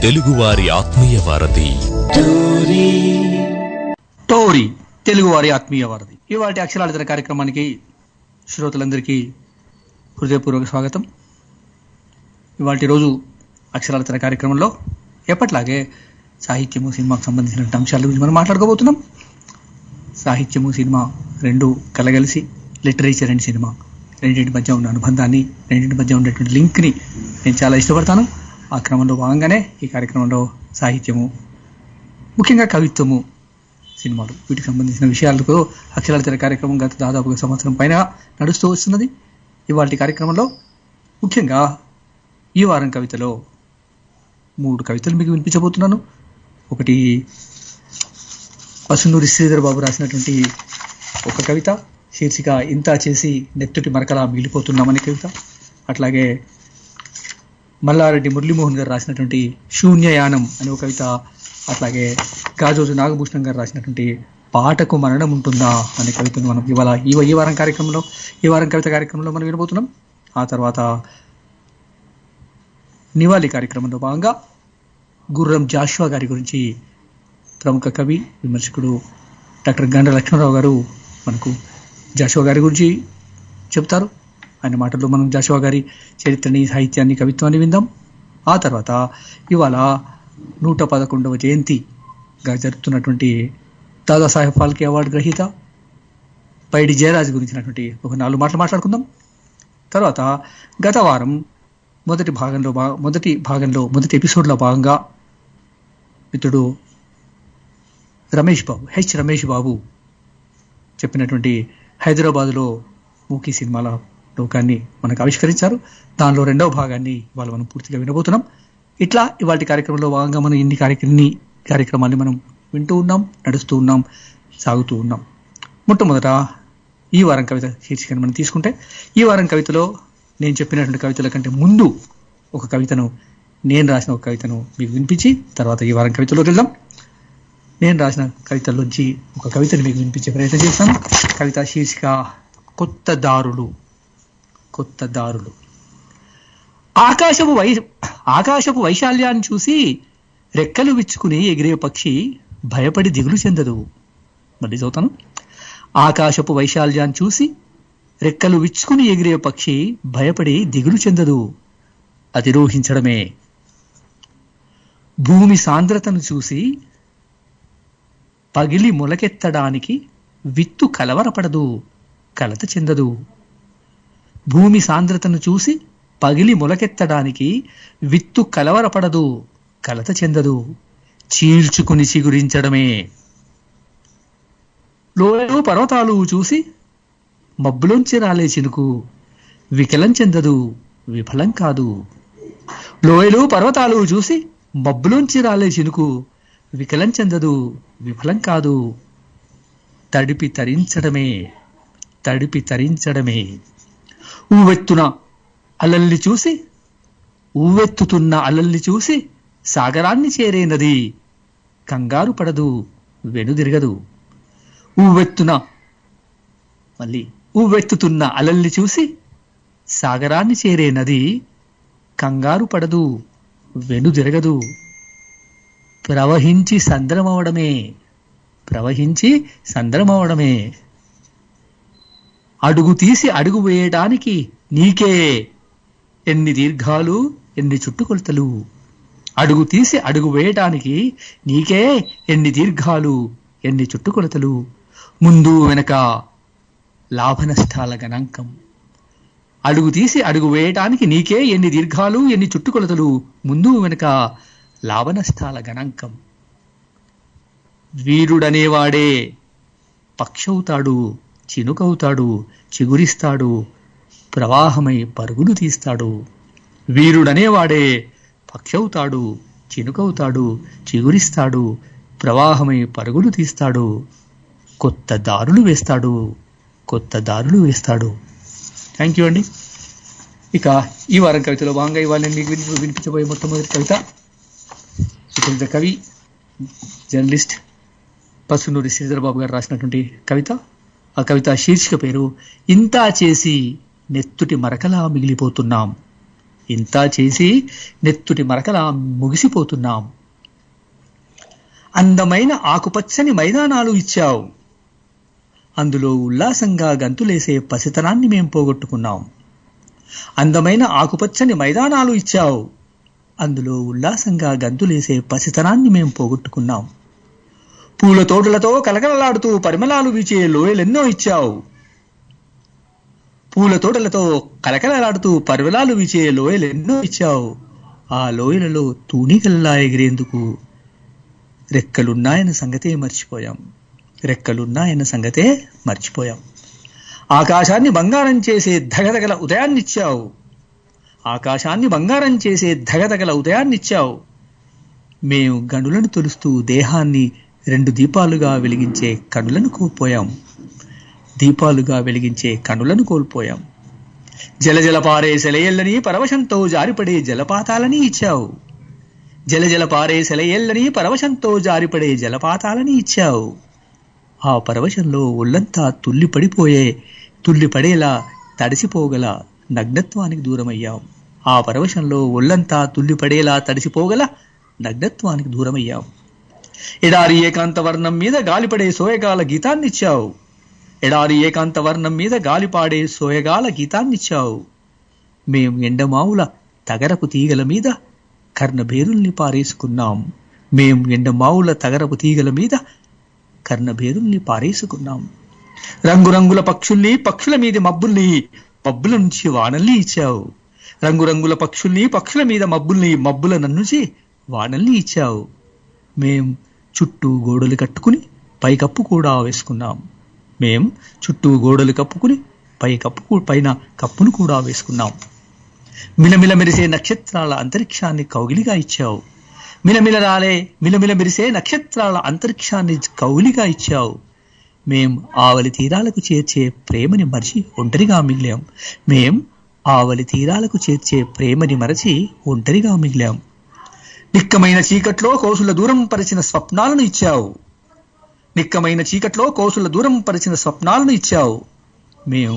తెలుగువారి ఆత్మీయ వారధి టోరీ తెలుగువారి ఆత్మీయ వారధి. ఇవాటి అక్షరాలితన కార్యక్రమానికి శ్రోతలందరికీ హృదయపూర్వక స్వాగతం. ఇవాటి రోజు అక్షరాలితన కార్యక్రమంలో ఎప్పట్లాగే సాహిత్యము, సినిమాకు సంబంధించిన అంశాల గురించి మనం మాట్లాడుకోబోతున్నాం. సాహిత్యము, సినిమా రెండు కలగలిసి లిటరేచర్ అండ్ సినిమా రెండింటి మధ్య ఉన్న అనుబంధాన్ని, రెండింటి మధ్య ఉండేటువంటి లింక్ని నేను చాలా ఇష్టపడతాను. ఆ క్రమంలో భాగంగానే ఈ కార్యక్రమంలో సాహిత్యము, ముఖ్యంగా కవిత్వము, సినిమాలు వీటికి సంబంధించిన విషయాలకు అక్షరాలితన కార్యక్రమం గత దాదాపుగా సంవత్సరం పైన నడుస్తూ వస్తున్నది. ఇవాళ కార్యక్రమంలో ముఖ్యంగా ఈ వారం కవితలో 3 కవితలు మీకు వినిపించబోతున్నాను. ఒకటి పసునూరి శ్రీధర్ బాబు రాసినటువంటి ఒక కవిత, శీర్షిక ఇంతా చేసి నెత్తుటి మరకలా మిగిలిపోతున్నామని కవిత. అట్లాగే మల్లారెడ్డి మురళీమోహన్ గారు రాసినటువంటి శూన్యయానం అనే ఒక కవిత. అట్లాగే గాజోజు నాగభూషణం గారు రాసినటువంటి పాటకు మరణం ఉంటుందా అనే కవితను మనం ఇవాళ ఈ వారం కవిత కార్యక్రమంలో మనం వినబోతున్నాం. ఆ తర్వాత నివాళి కార్యక్రమంలో భాగంగా గుర్రం జాషువా గారి గురించి ప్రముఖ కవి, విమర్శకుడు డాక్టర్ గండ్ర లక్ష్మణరావు గారు మనకు జాషువా గారి గురించి చెప్తారు. ఆయన మాటల్లో మనం జాషువా గారి చరిత్రని, సాహిత్యాన్ని, కవిత్వాన్ని విందాం. ఆ తర్వాత ఇవాళ 111వ జయంతిగా జరుపుతున్నటువంటి దాదాసాహెబ్ ఫాల్కే అవార్డు గ్రహీత పైడి జయరాజ్ గురించినటువంటి ఒక 4 మాటలు మాట్లాడుకుందాం. తర్వాత గత వారం మొదటి ఎపిసోడ్లో భాగంగా మిత్రుడు రమేష్ బాబు చెప్పినటువంటి హైదరాబాదులో మూకీ సినిమాల లోకాన్ని మనకు ఆవిష్కరించారు. దానిలో 2వ భాగాన్ని ఇవాళ మనం పూర్తిగా వినబోతున్నాం. ఇట్లా ఇవాళ కార్యక్రమంలో భాగంగా మనం ఇన్ని కార్యక్రమాన్ని మనం వింటూ ఉన్నాం, నడుస్తూ ఉన్నాం, సాగుతూ ఉన్నాం. మొట్టమొదట ఈ వారం కవిత శీర్షికను మనం తీసుకుంటే, ఈ వారం కవితలో నేను చెప్పినటువంటి కవితల కంటే ముందు నేను రాసిన ఒక కవితను మీకు వినిపించి తర్వాత ఈ వారం కవితలోకి వెళ్దాం. నేను రాసిన కవితల్లోంచి ఒక కవితను మీకు వినిపించే ప్రయత్నం చేస్తాను. కవిత శీర్షిక కొత్త దారులు. ఆకాశపు వైశాల్యాన్ని చూసి రెక్కలు విచ్చుకుని ఎగిరే పక్షి భయపడి దిగులు చెందదు. మళ్ళీ చదువుతాను. ఆకాశపు వైశాల్యాన్ని చూసి రెక్కలు విచ్చుకుని ఎగిరే పక్షి భయపడి దిగులు చెందదు, అధిరోహించడమే. భూమి సాంద్రతను చూసి పగిలి మొలకెత్తడానికి విత్తు కలవరపడదు, కలత చెందదు. భూమి సాంద్రతను చూసి పగిలి మొలకెత్తడానికి విత్తు కలవరపడదు, కలత చెందదు, చీల్చుకుని చిగురించడమే. లోయలు పర్వతాలు చూసి మబ్బులోంచి రాలే చినుకు వికలం చెందదు, విఫలం కాదు. లోయలు పర్వతాలు చూసి మబ్బులోంచి రాలే చినుకు వికలం చెందదు, విఫలం కాదు. తడిపి తరించడమే. ఊవెత్తుతున్న అలల్ని చూసి సాగరాన్ని చేరే నది కంగారు పడదు, వెనుదిరగదు. ఊవెత్తుతున్న అలల్ని చూసి సాగరాన్ని చేరే నది కంగారు పడదు, వెనుదిరగదు. ప్రవహించి సంద్రమవడమే. అడుగు తీసి అడుగు వేయడానికి నీకే ఎన్ని దీర్ఘాలు, ఎన్ని చుట్టుకొలతలు. అడుగు తీసి అడుగు వేయడానికి నీకే ఎన్ని దీర్ఘాలు, ఎన్ని చుట్టుకొలతలు. ముందు వెనక లాభ నష్టాల గణాంకం. అడుగు తీసి అడుగు వేయటానికి నీకే ఎన్ని దీర్ఘాలు, ఎన్ని చుట్టుకొలతలు. ముందు వెనక లాభ నష్టాల గణాంకం. వీరుడనేవాడే పక్షవుతాడు, చినుకవుతాడు, చిగురిస్తాడు, ప్రవాహమై పరుగులు తీస్తాడు. వీరుడనేవాడే పక్షవుతాడు, చినుకవుతాడు, చిగురిస్తాడు, ప్రవాహమై పరుగులు తీస్తాడు, కొత్త దారులు వేస్తాడు. థ్యాంక్ యూ అండి. ఇక ఈ వారం కవితలో భాగంగా ఇవాళ నేను మీకు వినిపించబోయే మొట్టమొదటి కవిత సుఖిత కవి, జర్నలిస్ట్ పసునూరి శ్రీధర్ బాబు గారు రాసినటువంటి కవిత. ఆ కవిత శీర్షిక పేరు ఇంతా చేసి నెత్తుటి మరకలా మిగిలిపోతున్నాం. ఇంతా చేసి నెత్తుటి మరకలా ముగిసిపోతున్నాం. అందమైన ఆకుపచ్చని మైదానాలు ఇచ్చావు, అందులో ఉల్లాసంగా గంతులేసే పసితనాన్ని మేం పోగొట్టుకున్నాం. అందమైన ఆకుపచ్చని మైదానాలు ఇచ్చావు, అందులో ఉల్లాసంగా గంతులేసే పసితనాన్ని మేం పోగొట్టుకున్నాం. పూల తోటలతో కలకలలాడుతూ పరిమళాలు వీచే లోయలెన్నో ఇచ్చావు, పూల తోటలతో కలకలలాడుతూ పరిమళాలు వీచే లోయలెన్నో ఇచ్చావు. ఆ లోయలలో తూనికల్లా ఎగిరేందుకు రెక్కలున్నాయన్న సంగతే మర్చిపోయాం, రెక్కలున్నాయన్న సంగతే మర్చిపోయాం. ఆకాశాన్ని బంగారం చేసే ధగధగల ఉదయాన్నిచ్చావు, ఆకాశాన్ని బంగారం చేసే ధగధగల ఉదయాన్నిచ్చావు. మేము గనులను తొలుస్తూ దేహాన్ని 2 దీపాలుగా వెలిగించే కనులను కోల్పోయాం, దీపాలుగా వెలిగించే కనులను కోల్పోయాం. జలజల పారే సెలయేళ్ళని పరవశంతో జారిపడే జలపాతాలని ఇచ్చావు, జలజల పారే సెలయేళ్ళని పరవశంతో జారిపడే జలపాతాలని ఇచ్చావు. ఆ పరవశంలో ఒళ్ళంతా తుల్లిపడేలా తడిసిపోగల నగ్నత్వానికి దూరమయ్యాం. ఆ పరవశంలో ఒళ్ళంతా తుల్లిపడేలా తడిసిపోగల నగ్నత్వానికి దూరమయ్యాం. ఎడారి ఏకాంత వర్ణం మీద గాలిపడే సోయగాల గీతాన్నిచ్చావు, ఎడారి ఏకాంత వర్ణం మీద గాలిపాడే సోయగాల గీతాన్నిచ్చావు. మేం ఎండమావుల తగరపు తీగల మీద కర్ణభేరుల్ని పారేసుకున్నాం, మేం ఎండమావుల తగరపు తీగల మీద కర్ణభేరుల్ని పారేసుకున్నాం. రంగురంగుల పక్షుల్ని, పక్షుల మీద మబ్బుల్ని, మబ్బుల నుంచి వానల్ని ఇచ్చావు. రంగురంగుల పక్షుల్ని, పక్షుల మీద మబ్బుల్ని, మబ్బుల నుంచి వానల్ని ఇచ్చావు. మేం చుట్టూ గోడలు కట్టుకుని పైకప్పు కూడా వేసుకున్నాం, మేం చుట్టూ గోడలు కప్పుకుని పైన కప్పును కూడా వేసుకున్నాం. మిలమిల మెరిసే నక్షత్రాల అంతరిక్షాన్ని కౌగిలిగా ఇచ్చావు, మిలమిల మెరిసే నక్షత్రాల అంతరిక్షాన్ని కౌగిలిగా ఇచ్చావు. మేం ఆవలి తీరాలకు చేర్చే ప్రేమని మరచి ఒంటరిగా మిగిలాం, మేం ఆవలి తీరాలకు చేర్చే ప్రేమని మరచి ఒంటరిగా మిగిలాం. నిక్కమైన చీకట్లో కోసుల దూరం పరిచిన స్వప్నాలను ఇచ్చావు, నిక్కమైన చీకట్లో కోసుల దూరం పరిచిన స్వప్నాలను ఇచ్చావు. మేం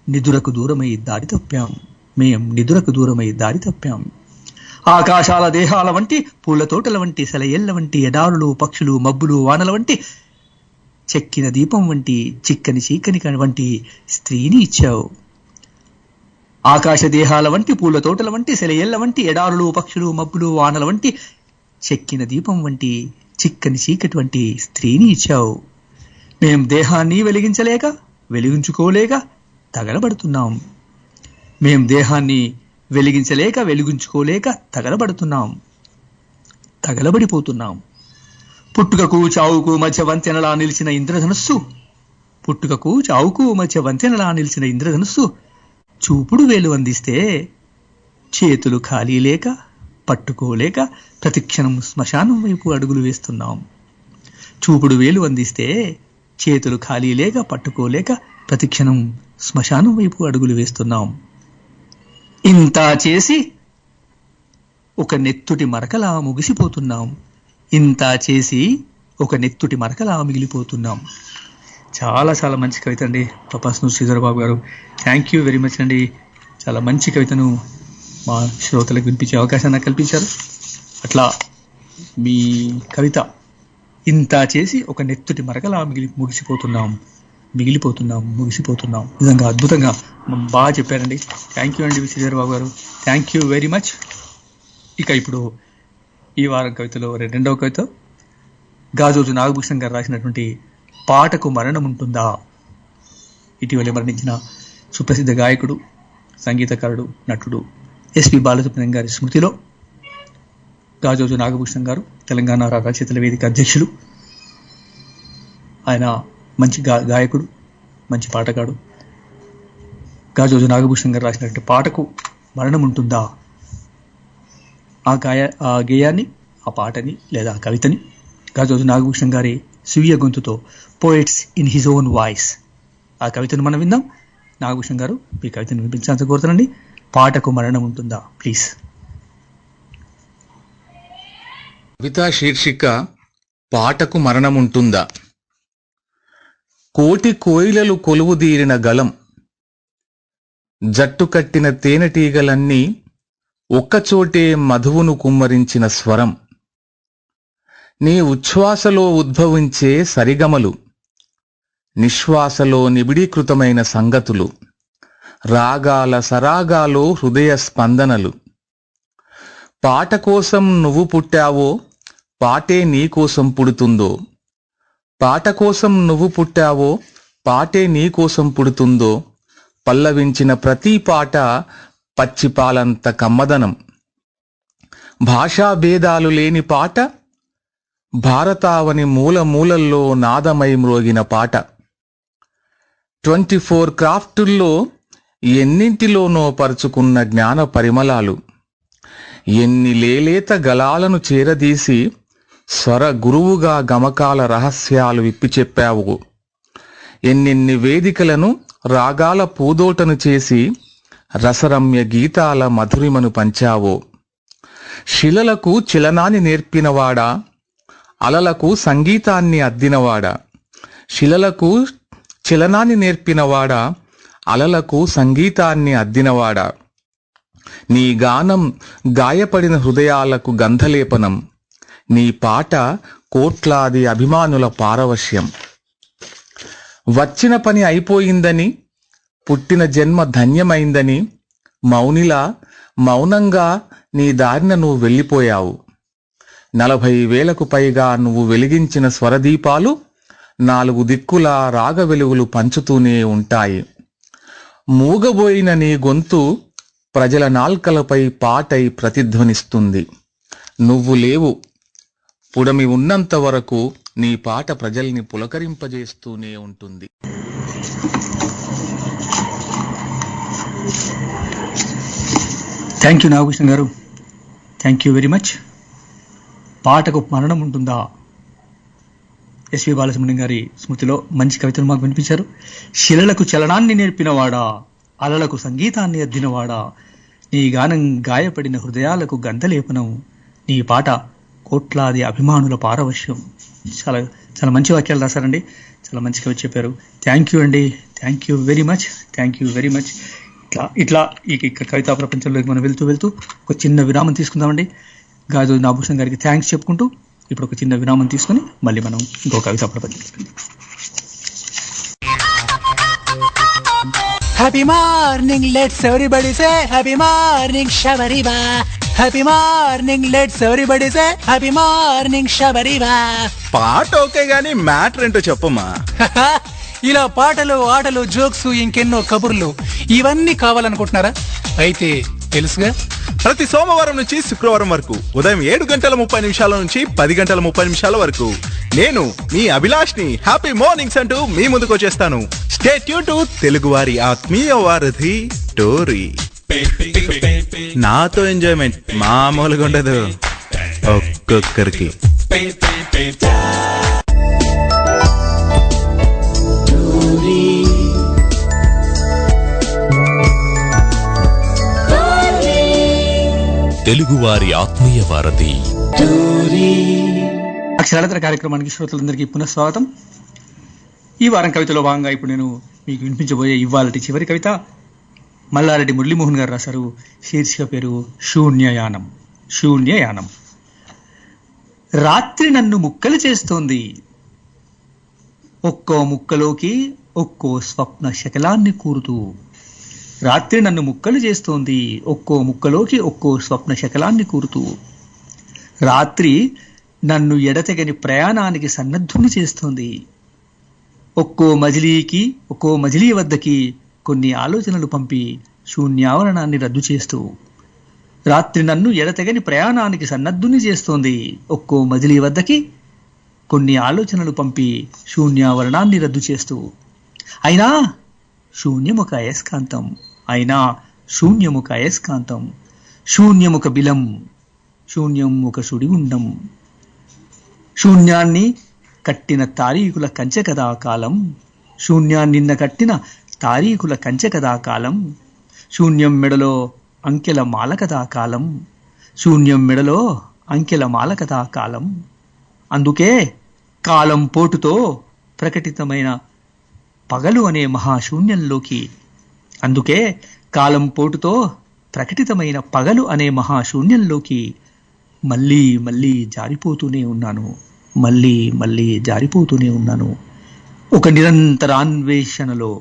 నిదురకు దూరమై దారి తప్పాం, మేం నిదురకు దూరమై దారి తప్పాం. ఆకాశాల దేహాల వంటి, పూల తోటల వంటి, సెలయేళ్ల వంటి, ఎడారులు, పక్షులు, మబ్బులు, వానల వంటి, చెక్కిన దీపం వంటి, చిక్కని చీకని వంటి స్త్రీని ఇచ్చావు. ఆకాశ దేహాల వంటి, పూల తోటల వంటి, సెలయేళ్ల వంటి, ఎడారులు, పక్షులు, మబ్బులు, వానల వంటి, చెక్కిన దీపం వంటి, చిక్కని చీకటి వంటి స్త్రీని ఇచ్చావు. మేం దేహాన్ని వెలిగించుకోలేక తగలబడుతున్నాం, మేం దేహాన్ని వెలిగించుకోలేక తగలబడిపోతున్నాం. పుట్టుకకు చావుకు మధ్య వంతెనలా నిలిచిన ఇంద్రధనుస్సు, పుట్టుకకు చావుకు మధ్య వంతెనలా నిలిచిన ఇంద్రధనుస్సు చూపుడు వేలు అందిస్తే చేతులు ఖాళీ లేక పట్టుకోలేక ప్రతిక్షణం శ్మశానం వైపు అడుగులు వేస్తున్నాం. చూపుడు వేలు అందిస్తే చేతులు ఖాళీ లేక పట్టుకోలేక ప్రతిక్షణం శ్మశానం వైపు అడుగులు వేస్తున్నాం. ఇంత చేసి ఒక నెత్తుటి మరకలా ముగిసిపోతున్నాం, ఇంత చేసి ఒక నెత్తుటి మరకలా మిగిలిపోతున్నాం. చాలా చాలా మంచి కవిత అండి ప్రపాస్ను శ్రీధర్ బాబు గారు. థ్యాంక్ యూ వెరీ మచ్ అండి. చాలా మంచి కవితను మా శ్రోతలకు వినిపించే అవకాశాన్ని కల్పించారు. అట్లా మీ కవిత ఇంత చేసి ఒక నెత్తుటి మరకలా ముగిసిపోతున్నాం, నిజంగా అద్భుతంగా బాగా చెప్పారండి. థ్యాంక్ యూ అండి శ్రీధర్ బాబు గారు, థ్యాంక్ యూ వెరీ మచ్. ఇక ఇప్పుడు ఈ వారం కవితలో రెండవ కవిత గాజోజు నాగభూషణ్ గారు రాసినటువంటి పాటకు మరణం ఉంటుందా. ఇటీవలే మరణించిన సుప్రసిద్ధ గాయకుడు, సంగీతకారుడు, నటుడు ఎస్పి బాలసుబ్రహ్మణ్యం గారి స్మృతిలో గాజోజు నాగభూషణ్ గారు తెలంగాణ రచయితల వేదిక అధ్యక్షులు. ఆయన మంచి గాయకుడు, మంచి పాటగాడు. గాజోజు నాగభూషణ్ గారు రాసినటువంటి పాటకు మరణం ఉంటుందా, ఆ గేయాన్ని, ఆ పాటని లేదా ఆ కవితని గాజోజు నాగభూషణ్ గారి స్వీయ గొంతుతో, poets in his own voice, ఆ కవితను మనం విందాం. నాగభూషణ్ గారు మీ కవితను వినిపించాలని కోరుతానండి. పాటకు మరణం ఉంటుందా ప్లీజ్. కవితా శీర్షిక పాటకు మరణముంటుందా. కోటి కోయిలలు కొలువుదీరిన గలం, జట్టు కట్టిన తేనెటీగలన్నీ ఒక్కచోటే మధువును కుమ్మరించిన స్వరం. నీ ఉచ్ఛ్వాసలో ఉద్భవించే సరిగమలు, నిశ్వాసలో నిబిడీకృతమైన సంగతులు, రాగాల సరాగాలో హృదయ స్పందనలు. పాట కోసం నువ్వు పుట్టావో, పాటే నీకోసం పుడుతుందో. పాట కోసం నువ్వు పుట్టావో, పాటే నీకోసం పుడుతుందో. పల్లవించిన ప్రతి పాట పచ్చిపాలంత కమ్మదనం. భాషా భేదాలు లేని పాట, భారతావని మూల మూలల్లో నాదమై మ్రోగిన పాట. 24 క్రాఫ్టుల్లో ఎన్నింటిలోనో పరుచుకున్న జ్ఞాన పరిమళాలు. ఎన్ని లేలేత గలాలను చేరదీసి స్వర గురువుగా గమకాల రహస్యాలు విప్పి చెప్పావు. ఎన్నెన్ని వేదికలను రాగాల పూదోటను చేసి రసరమ్య గీతాల మధురిమను పంచావో. శిలలకు చలనాన్ని నేర్పినవాడా, అలలకు సంగీతాన్ని అద్దినవాడా. శిలలకు చలనాన్ని నేర్పినవాడా, అలలకు సంగీతాన్ని అద్దినవాడా. నీ గానం గాయపడిన హృదయాలకు గంధలేపనం. నీ పాట కోట్లాది అభిమానుల పారవశ్యం. వచ్చిన పని అయిపోయిందని, పుట్టిన జన్మ ధన్యమైందని మౌనిలా మౌనంగా నీ దారిన నువ్వు వెళ్ళిపోయావు. 40,000కు పైగా నువ్వు వెలిగించిన స్వరదీపాలు 4 దిక్కుల రాగ వెలుగులు పంచుతూనే ఉంటాయి. మూగబోయిన నీ గొంతు ప్రజల నాల్కలపై పాటై ప్రతిధ్వనిస్తుంది. నువ్వు లేవు, పుడమి ఉన్నంత వరకు నీ పాట ప్రజల్ని పులకరింపజేస్తూనే ఉంటుంది. థ్యాంక్ యూ నాగభూషణ గారు, థ్యాంక్ యూ వెరీ మచ్. పాటకు మరణం ఉంటుందా? ఎస్వి బాలసుబ్రహ్మణ్యం గారి స్మృతిలో మంచి కవితను మాకు వినిపించారు. శిలలకు చలనాన్ని నేర్పినవాడా, అలలకు సంగీతాన్ని అద్దినవాడా, నీ గానం గాయపడిన హృదయాలకు గంధలేపనం, నీ పాట కోట్లాది అభిమానుల పారవశ్యం. చాలా చాలా మంచి వాక్యాలు రాశారండి, చాలా మంచి కవి చెప్పారు. థ్యాంక్ యూ అండి, thank you very much, thank you very much. ఇట్లా ఈ కవితా ప్రపంచంలోకి మనం వెళ్తూ ఒక చిన్న విరామం తీసుకుందామండి. గాజు నాగభూషణ్ గారికి థ్యాంక్స్ చెప్పుకుంటూ ఇప్పుడు ఒక చిన్న విరామం తీసుకుని మళ్ళీ మనం ఇంకో కవితా ప్రపంచం. Happy morning, let's everybody say happy morning, Shabariba. Happy morning, let's everybody say happy morning, Shabariba. పాట ఓకే గానీ మ్యాటర్ ఏంటో చెప్పమ్మా. ఇలా పాటలు, ఆటలు, జోక్స్, ఇంకెన్నో కబుర్లు ఇవన్నీ కావాలనుకుంటున్నారా? అయితే తెలుసుగా, ప్రతి సోమవారం నుంచి శుక్రవారం వరకు ఉదయం 7:30 నుంచి 10:30 వరకు నేను మీ అభిలాష్ని హ్యాపీ మార్నింగ్స్ అంటూ మీ ముందుకు వచ్చేస్తాను. స్టే ట్యూన్ టు తెలుగువారి ఆత్మీయ వారధి టోరీ. నాతో ఎంజాయ్మెంట్ మామూలుగా ఉండదు ఒక్కొక్కరికి. తెలుగువారి ఆత్మీయ వారధి అక్షరాలతర కార్యక్రమానికి శ్రోతలందరికీ పునఃస్వాగతం. ఈ వారం కవితలో భాగంగా ఇప్పుడు నేను మీకు వినిపించబోయే ఇవాళటి చివరి కవిత మల్లారెడ్డి మురళీమోహన్ గారు రాశారు. శీర్షిక పేరు శూన్యయానం. శూన్యయానం. రాత్రి నన్ను ముక్కలు చేస్తోంది, ఒక్కో ముక్కలోకి ఒక్కో స్వప్న శకలాన్ని కూరుతూ. రాత్రి నన్ను ముక్కలు చేస్తోంది, ఒక్కో ముక్కలోకి ఒక్కో స్వప్న శకలాన్ని కూరుతూ. రాత్రి నన్ను ఎడతెగని ప్రయాణానికి సన్నద్ధుని చేస్తోంది, ఒక్కో మజిలీ వద్దకి కొన్ని ఆలోచనలు పంపి శూన్యావరణాన్ని రద్దు చేస్తూ. రాత్రి నన్ను ఎడతెగని ప్రయాణానికి సన్నద్ధుని చేస్తోంది, ఒక్కో మజిలీ వద్దకి కొన్ని ఆలోచనలు పంపి శూన్యావరణాన్ని రద్దు చేస్తూ. అయినా శూన్యముక అయస్కాంతం, అయినా శూన్యముక అయస్కాంతం. శూన్యముక బిలం, శూన్యముక సుడిగుండం. శూన్యాన్ని కట్టిన తారీకుల కంచె కదా కాలం, శూన్యాన్నిన్న కట్టిన తారీకుల కంచె కదా కాలం. శూన్యం మెడలో అంకెల మాల కదా కాలం, శూన్యం మెడలో అంకెల మాల కదా కాలం. అందుకే కాలం పోటుతో ప్రకటితమైన పగలు అనే మహాశూన్యంలోకి, అందుకే కాలం పోటుతో ప్రకటితమైన పగలు అనే మహాశూన్యంలోకి మళ్ళీ మళ్ళీ జారిపోతూనే ఉన్నాను, మళ్ళీ మళ్ళీ జారిపోతూనే ఉన్నాను. ఒక నిరంతరాన్వేషణలో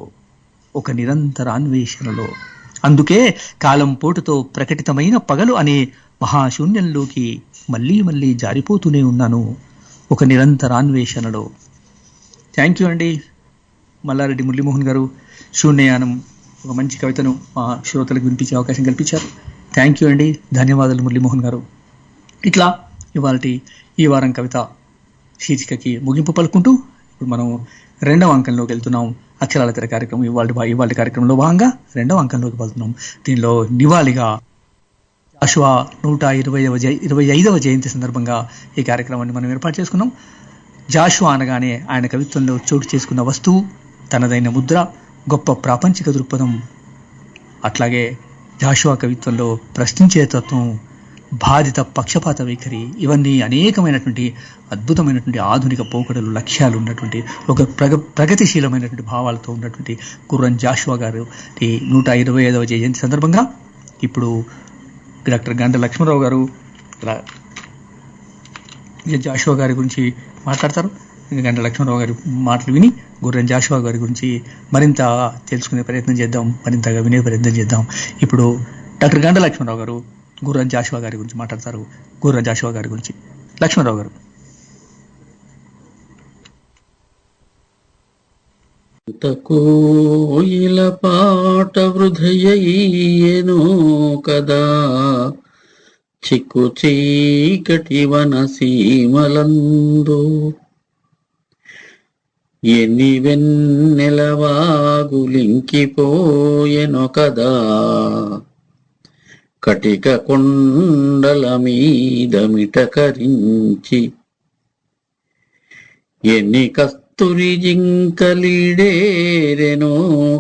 అందుకే కాలం పోటుతో ప్రకటితమైన పగలు అనే మహాశూన్యంలోకి మళ్ళీ మళ్ళీ జారిపోతూనే ఉన్నాను, ఒక నిరంతరాన్వేషణలో. థ్యాంక్ యూ అండి మల్లారెడ్డి మురళీమోహన్ గారు. శూన్యయానం ఒక మంచి కవితను మా శ్రోతలకు వినిపించే అవకాశం కల్పించారు. థ్యాంక్ యూ అండి, ధన్యవాదాలు మురళీమోహన్ గారు. ఇట్లా ఈ వారం కవిత శీర్షికకి ముగింపు పలుకుంటూ ఇప్పుడు మనం 2వ అంకంలోకి వెళ్తున్నాం. అక్షరాల తెర కార్యక్రమం ఇవాళ కార్యక్రమంలో భాగంగా 2వ అంకంలోకి వెళ్తున్నాం. దీనిలో నివాళిగా జాషువా 125వ జయంతి సందర్భంగా ఈ కార్యక్రమాన్ని మనం ఏర్పాటు చేసుకున్నాం. జాషువా అనగానే ఆయన కవిత్వంలో చోటు చేసుకున్న వస్తువు, తనదైన ముద్ర, గొప్ప ప్రాపంచిక దృక్పథం, అట్లాగే జాషువా కవిత్వంలో ప్రశ్నించే తత్వం, బాధిత పక్షపాత వైఖరి, ఇవన్నీ అనేకమైనటువంటి అద్భుతమైనటువంటి ఆధునిక పోకడలు, లక్ష్యాలు ఉన్నటువంటి ఒక ప్రగతిశీలమైనటువంటి భావాలతో ఉన్నటువంటి గుర్రం జాషువా గారు 125వ జయంతి సందర్భంగా ఇప్పుడు డాక్టర్ గండ లక్ష్మణరావు గారు జాషువా గారి గురించి మాట్లాడతారు. గండ లక్ష్మణరావు గారి మాటలు విని గుర్రం జాషువా గారి గురించి మరింత తెలుసుకునే ప్రయత్నం చేద్దాం, మరింతగా వినే ప్రయత్నం చేద్దాం. ఇప్పుడు డాక్టర్ గండ లక్ష్మణరావు గారు గుర్రం జాషువా గారి గురించి మాట్లాడతారు. గుర్రం జాషువా గారి గురించి లక్ష్మణరావు గారు. కోయిల పాట వృధయయ్యెనో కదా, చిక్కు చీకటి వనసీమలందు ఎన్ని వెన్నెలవాగులింకిపోయెనో కదా, కటిక కొండల మీద మిటకరించి ఎన్ని కస్తూరి జింకలిడేరెనో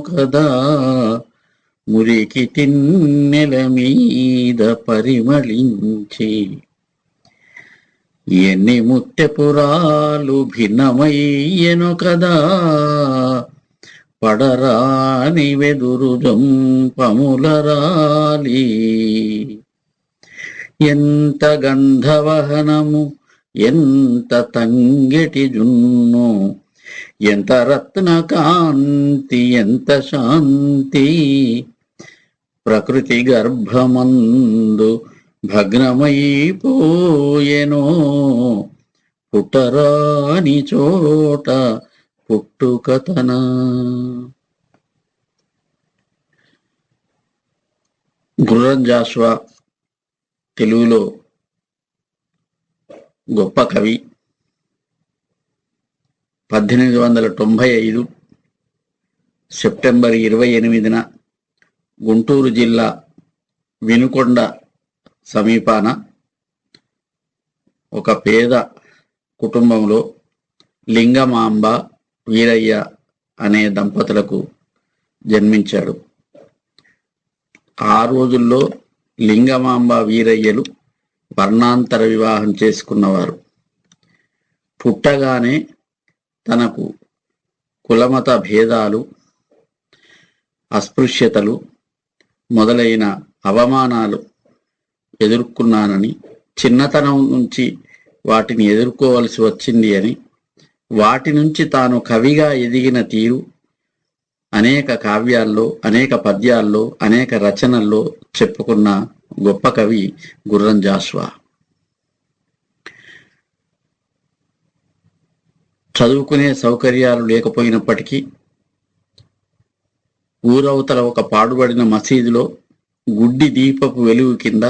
కదా, మురికి తిన్నెల మీద పరిమళించి ఎన్ని ముత్తెపురాలు భిన్నమయ్యెను కదా, పడరాని వెదురు జంపములరాలి ఎంత గంధవహనము, ఎంత తంగెటి జున్ను, ఎంత రత్నకాంతి, ఎంత శాంతి, ప్రకృతి గర్భమందు భగ్నమైపోయెనో, పుట్టరాని చోట పుట్టుకతన. గుర్రం జాషువా తెలుగులో గొప్ప కవి. 1895 సెప్టెంబర్ 28న గుంటూరు జిల్లా వినుకొండ సమీపాన ఒక పేద కుటుంబంలో లింగమాంబ వీరయ్య అనే దంపతులకు జన్మించాడు. ఆ రోజుల్లో లింగమాంబ వీరయ్యలు వర్ణాంతర వివాహం చేసుకున్నవారు. పుట్టగానే తనకు కులమత భేదాలు, అస్పృశ్యతలు మొదలైన అవమానాలు ఎదుర్కొన్నానని, చిన్నతనం నుంచి వాటిని ఎదుర్కోవలసి వచ్చింది అని, వాటి నుంచి తాను కవిగా ఎదిగిన తీరు అనేక కావ్యాల్లో, అనేక పద్యాల్లో, అనేక రచనల్లో చెప్పుకున్న గొప్ప కవి గుర్రం జాషువా. చదువుకునే సౌకర్యాలు లేకపోయినప్పటికీ ఊరవతల ఒక పాడుబడిన మసీదులో గుడ్డి దీపపు వెలుగు కింద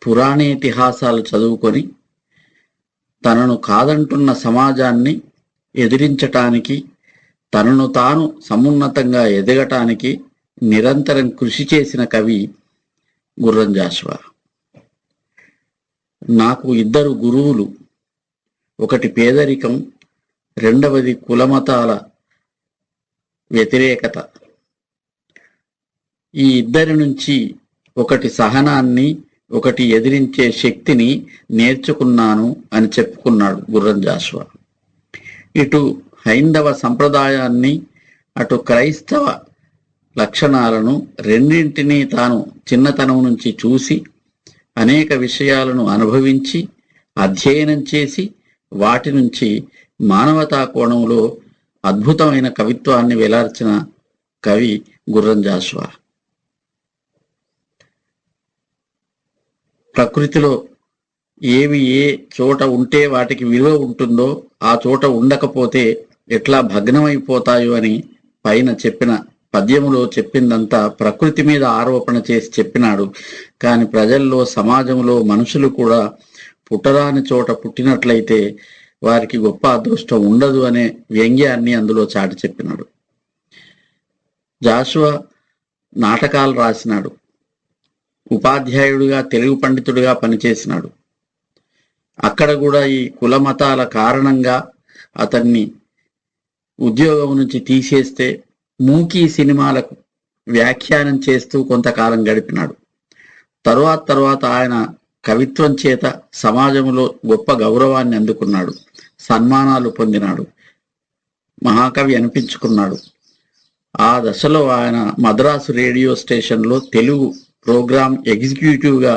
పురాణేతిహాసాలు చదువుకొని తనను కాదంటున్న సమాజాన్ని ఎదిరించటానికి, తనను తాను సమున్నతంగా ఎదగటానికి నిరంతరం కృషి చేసిన కవి గుర్రం జాషువా. నాకు 2 గురువులు, ఒకటి పేదరికం, రెండవది కులమతాల వ్యతిరేకత. ఈ ఇద్దరి నుంచి ఒకటి సహనాన్ని, ఒకటి ఎదిరించే శక్తిని నేర్చుకున్నాను అని చెప్పుకున్నాడు గుర్రం జాషువా. ఇటు హైందవ సంప్రదాయాన్ని, అటు క్రైస్తవ లక్షణాలను రెండింటినీ తాను చిన్నతనం నుంచి చూసి అనేక విషయాలను అనుభవించి అధ్యయనం చేసి వాటి నుంచి మానవతా కోణంలో అద్భుతమైన కవిత్వాన్ని వెలార్చిన కవి గుర్రం జాషువా. ప్రకృతిలో ఏవి ఏ చోట ఉంటే వాటికి విలువ ఉంటుందో ఆ చోట ఉండకపోతే ఎట్లా భగ్నమైపోతాయో అని పైన చెప్పిన పద్యములో చెప్పిందంతా ప్రకృతి మీద ఆరోపణ చేసి చెప్పినాడు. కాని ప్రజల్లో, సమాజంలో మనుషులు కూడా పుట్టరాని చోట పుట్టినట్లయితే వారికి గొప్ప అదృష్టం ఉండదు అనే వ్యంగ్యాన్ని అందులో చాటి చెప్పినాడు. జాషువా నాటకాలు రాసినాడు. ఉపాధ్యాయుడిగా, తెలుగు పండితుడిగా పనిచేసినాడు. అక్కడ కూడా ఈ కుల మతాల కారణంగా అతన్ని ఉద్యోగం నుంచి తీసేస్తే మూకీ సినిమాలకు వ్యాఖ్యానం చేస్తూ కొంతకాలం గడిపినాడు. తరువాత ఆయన కవిత్వం చేత సమాజంలో గొప్ప గౌరవాన్ని అందుకున్నాడు, సన్మానాలు పొందినాడు, మహాకవి అనిపించుకున్నాడు. ఆ దశలో ఆయన మద్రాసు రేడియో స్టేషన్లో తెలుగు ప్రోగ్రాం ఎగ్జిక్యూటివ్గా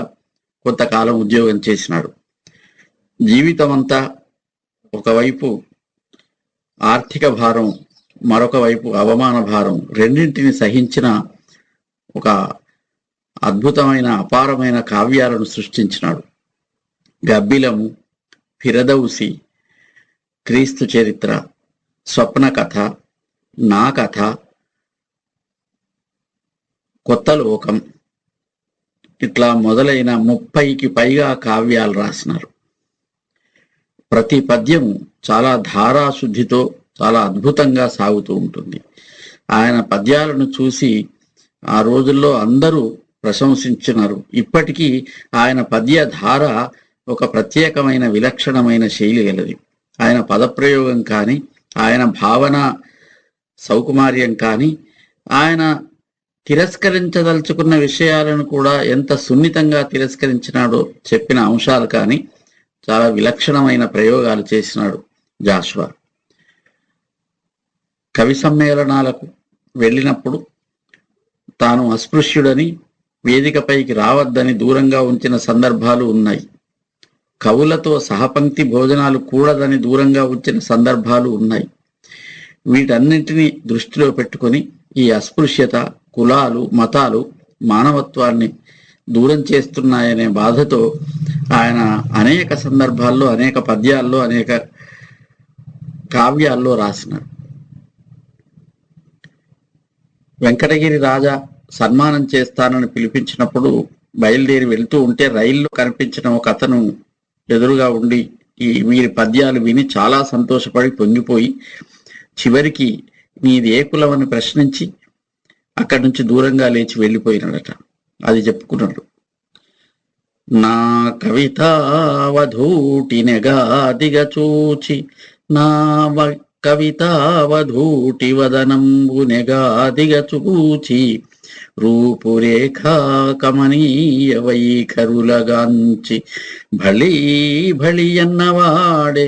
కొంతకాలం ఉద్యోగం చేసినాడు. జీవితం అంతా ఒకవైపు ఆర్థిక భారం, మరొక వైపు అవమాన భారం రెండింటిని సహించిన ఒక అద్భుతమైన అపారమైన కావ్యాలను సృష్టించినాడు. గబ్బిలము, ఫిరదౌసి, క్రీస్తు చరిత్ర, స్వప్న కథ, నా కథ, కొత్త లోకం, ఇట్లా మొదలైన 30కి పైగా కావ్యాలు రాసినారు. ప్రతి పద్యము చాలా ధారాశుద్ధితో చాలా అద్భుతంగా సాగుతూ ఉంటుంది. ఆయన పద్యాలను చూసి ఆ రోజుల్లో అందరూ ప్రశంసించినారు. ఇప్పటికీ ఆయన పద్య ధార ఒక ప్రత్యేకమైన విలక్షణమైన శైలి గలది. ఆయన పదప్రయోగం కానీ, ఆయన భావన సౌకుమార్యం కానీ, ఆయన తిరస్కరించదలుచుకున్న విషయాలను కూడా ఎంత సున్నితంగా తిరస్కరించినాడో చెప్పిన అంశాలు కానీ చాలా విలక్షణమైన ప్రయోగాలు చేసినాడు జాషువా. కవి సమ్మేళనాలకు వెళ్ళినప్పుడు తాను అస్పృశ్యుడని, వేదికపైకి రావద్దని దూరంగా ఉంచిన సందర్భాలు ఉన్నాయి. కవులతో సహపంక్తి భోజనాలు కూడదని దూరంగా ఉంచిన సందర్భాలు ఉన్నాయి. వీటన్నింటినీ దృష్టిలో పెట్టుకొని ఈ అస్పృశ్యత, కులాలు, మతాలు మానవత్వాన్ని దూరం చేస్తున్నాయనే బాధతో ఆయన అనేక సందర్భాల్లో, అనేక పద్యాల్లో, అనేక కావ్యాల్లో రాసినాడు. వెంకటగిరి రాజా సన్మానం చేస్తానని పిలిపించినప్పుడు బయలుదేరి వెళ్తూ ఉంటే రైల్లో కనిపించిన ఒక అతను ఎదురుగా ఉండి వీరి పద్యాలు విని చాలా సంతోషపడి పొంగిపోయి చివరికి నీది ఏ కులం అని ప్రశ్నించి అక్కడి నుంచి దూరంగా లేచి వెళ్ళిపోయినాడట. అది చెప్పుకున్నాడు. నా కవితావధూటి నెగాదిగా చూచి, నా కవితావధూటి వదనంబు నెగాదిగా చూచి, రూపురేఖా కమనీయ వైఖరులగాంచి భళీ భళి అన్నవాడే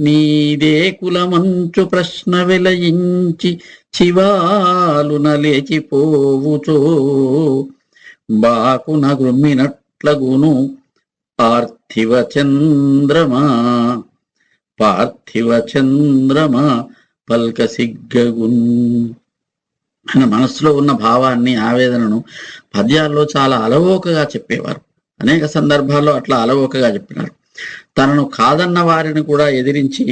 నీదే కులమంచు ప్రశ్న వెలయించి చివాలున లేచిపోవుచో బాకున గ్రుమ్మినట్లగును పార్థివ చంద్రమా పల్క సిగ్గగున్. ఆయన మనస్సులో ఉన్న భావాన్ని, ఆవేదనను పద్యాల్లో చాలా అలవోకగా చెప్పేవారు. అనేక సందర్భాల్లో అట్లా అలవోకగా చెప్పినారు. తనను కాదన్న వారిని కూడా ఎదిరించి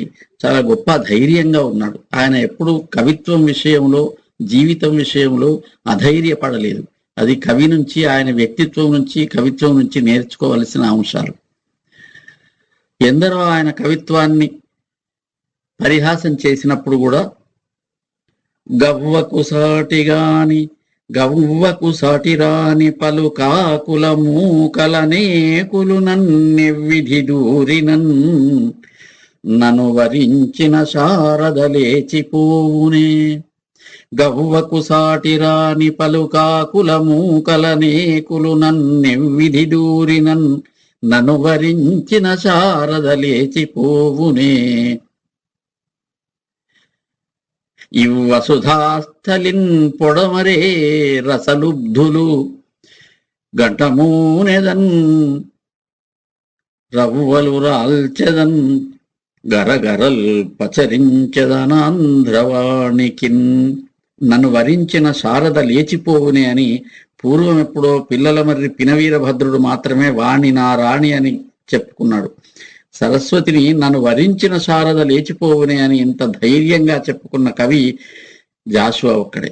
చాలా గొప్ప ధైర్యంగా ఉన్నాడు. ఆయన ఎప్పుడు కవిత్వం విషయంలో, జీవితం విషయంలో అధైర్యపడలేదు. అది కవి నుంచి, ఆయన వ్యక్తిత్వం నుంచి, కవిత్వం నుంచి నేర్చుకోవలసిన అంశాలు. ఎందరో ఆయన కవిత్వాన్ని పరిహాసం చేసినప్పుడు కూడా గవ్వకు సాటిరాని పలు కాకుల మూకలనేకులు నన్నెవ్విధి దూరినన్ నను వరించిన శారద లేచిపోవునే. గవ్వకు సాటిరాని పలు కాకుల మూకలనేకులు నన్నెవ్విధి దూరినన్ నను వరించిన శారద లేచిపోవునే. ఇవ్వసుధాస్థలిన్ పొడమరే రసలుబ్ధులు ఘటమూనెదన్ రవ్వలు రాల్చెదన్ గరగరల్ పచరించెదనాంధ్రవాణికిన్. నన్ను వరించిన శారద లేచిపోవునే అని పూర్వం ఎప్పుడో పిల్లల మర్రి పినవీరభద్రుడు మాత్రమే వాణి నా రాణి అని చెప్పుకున్నాడు. సరస్వతిని నన్ను వరించిన శారద లేచిపోవునే అని ఇంత ధైర్యంగా చెప్పుకున్న కవి జాషువా ఒక్కడే.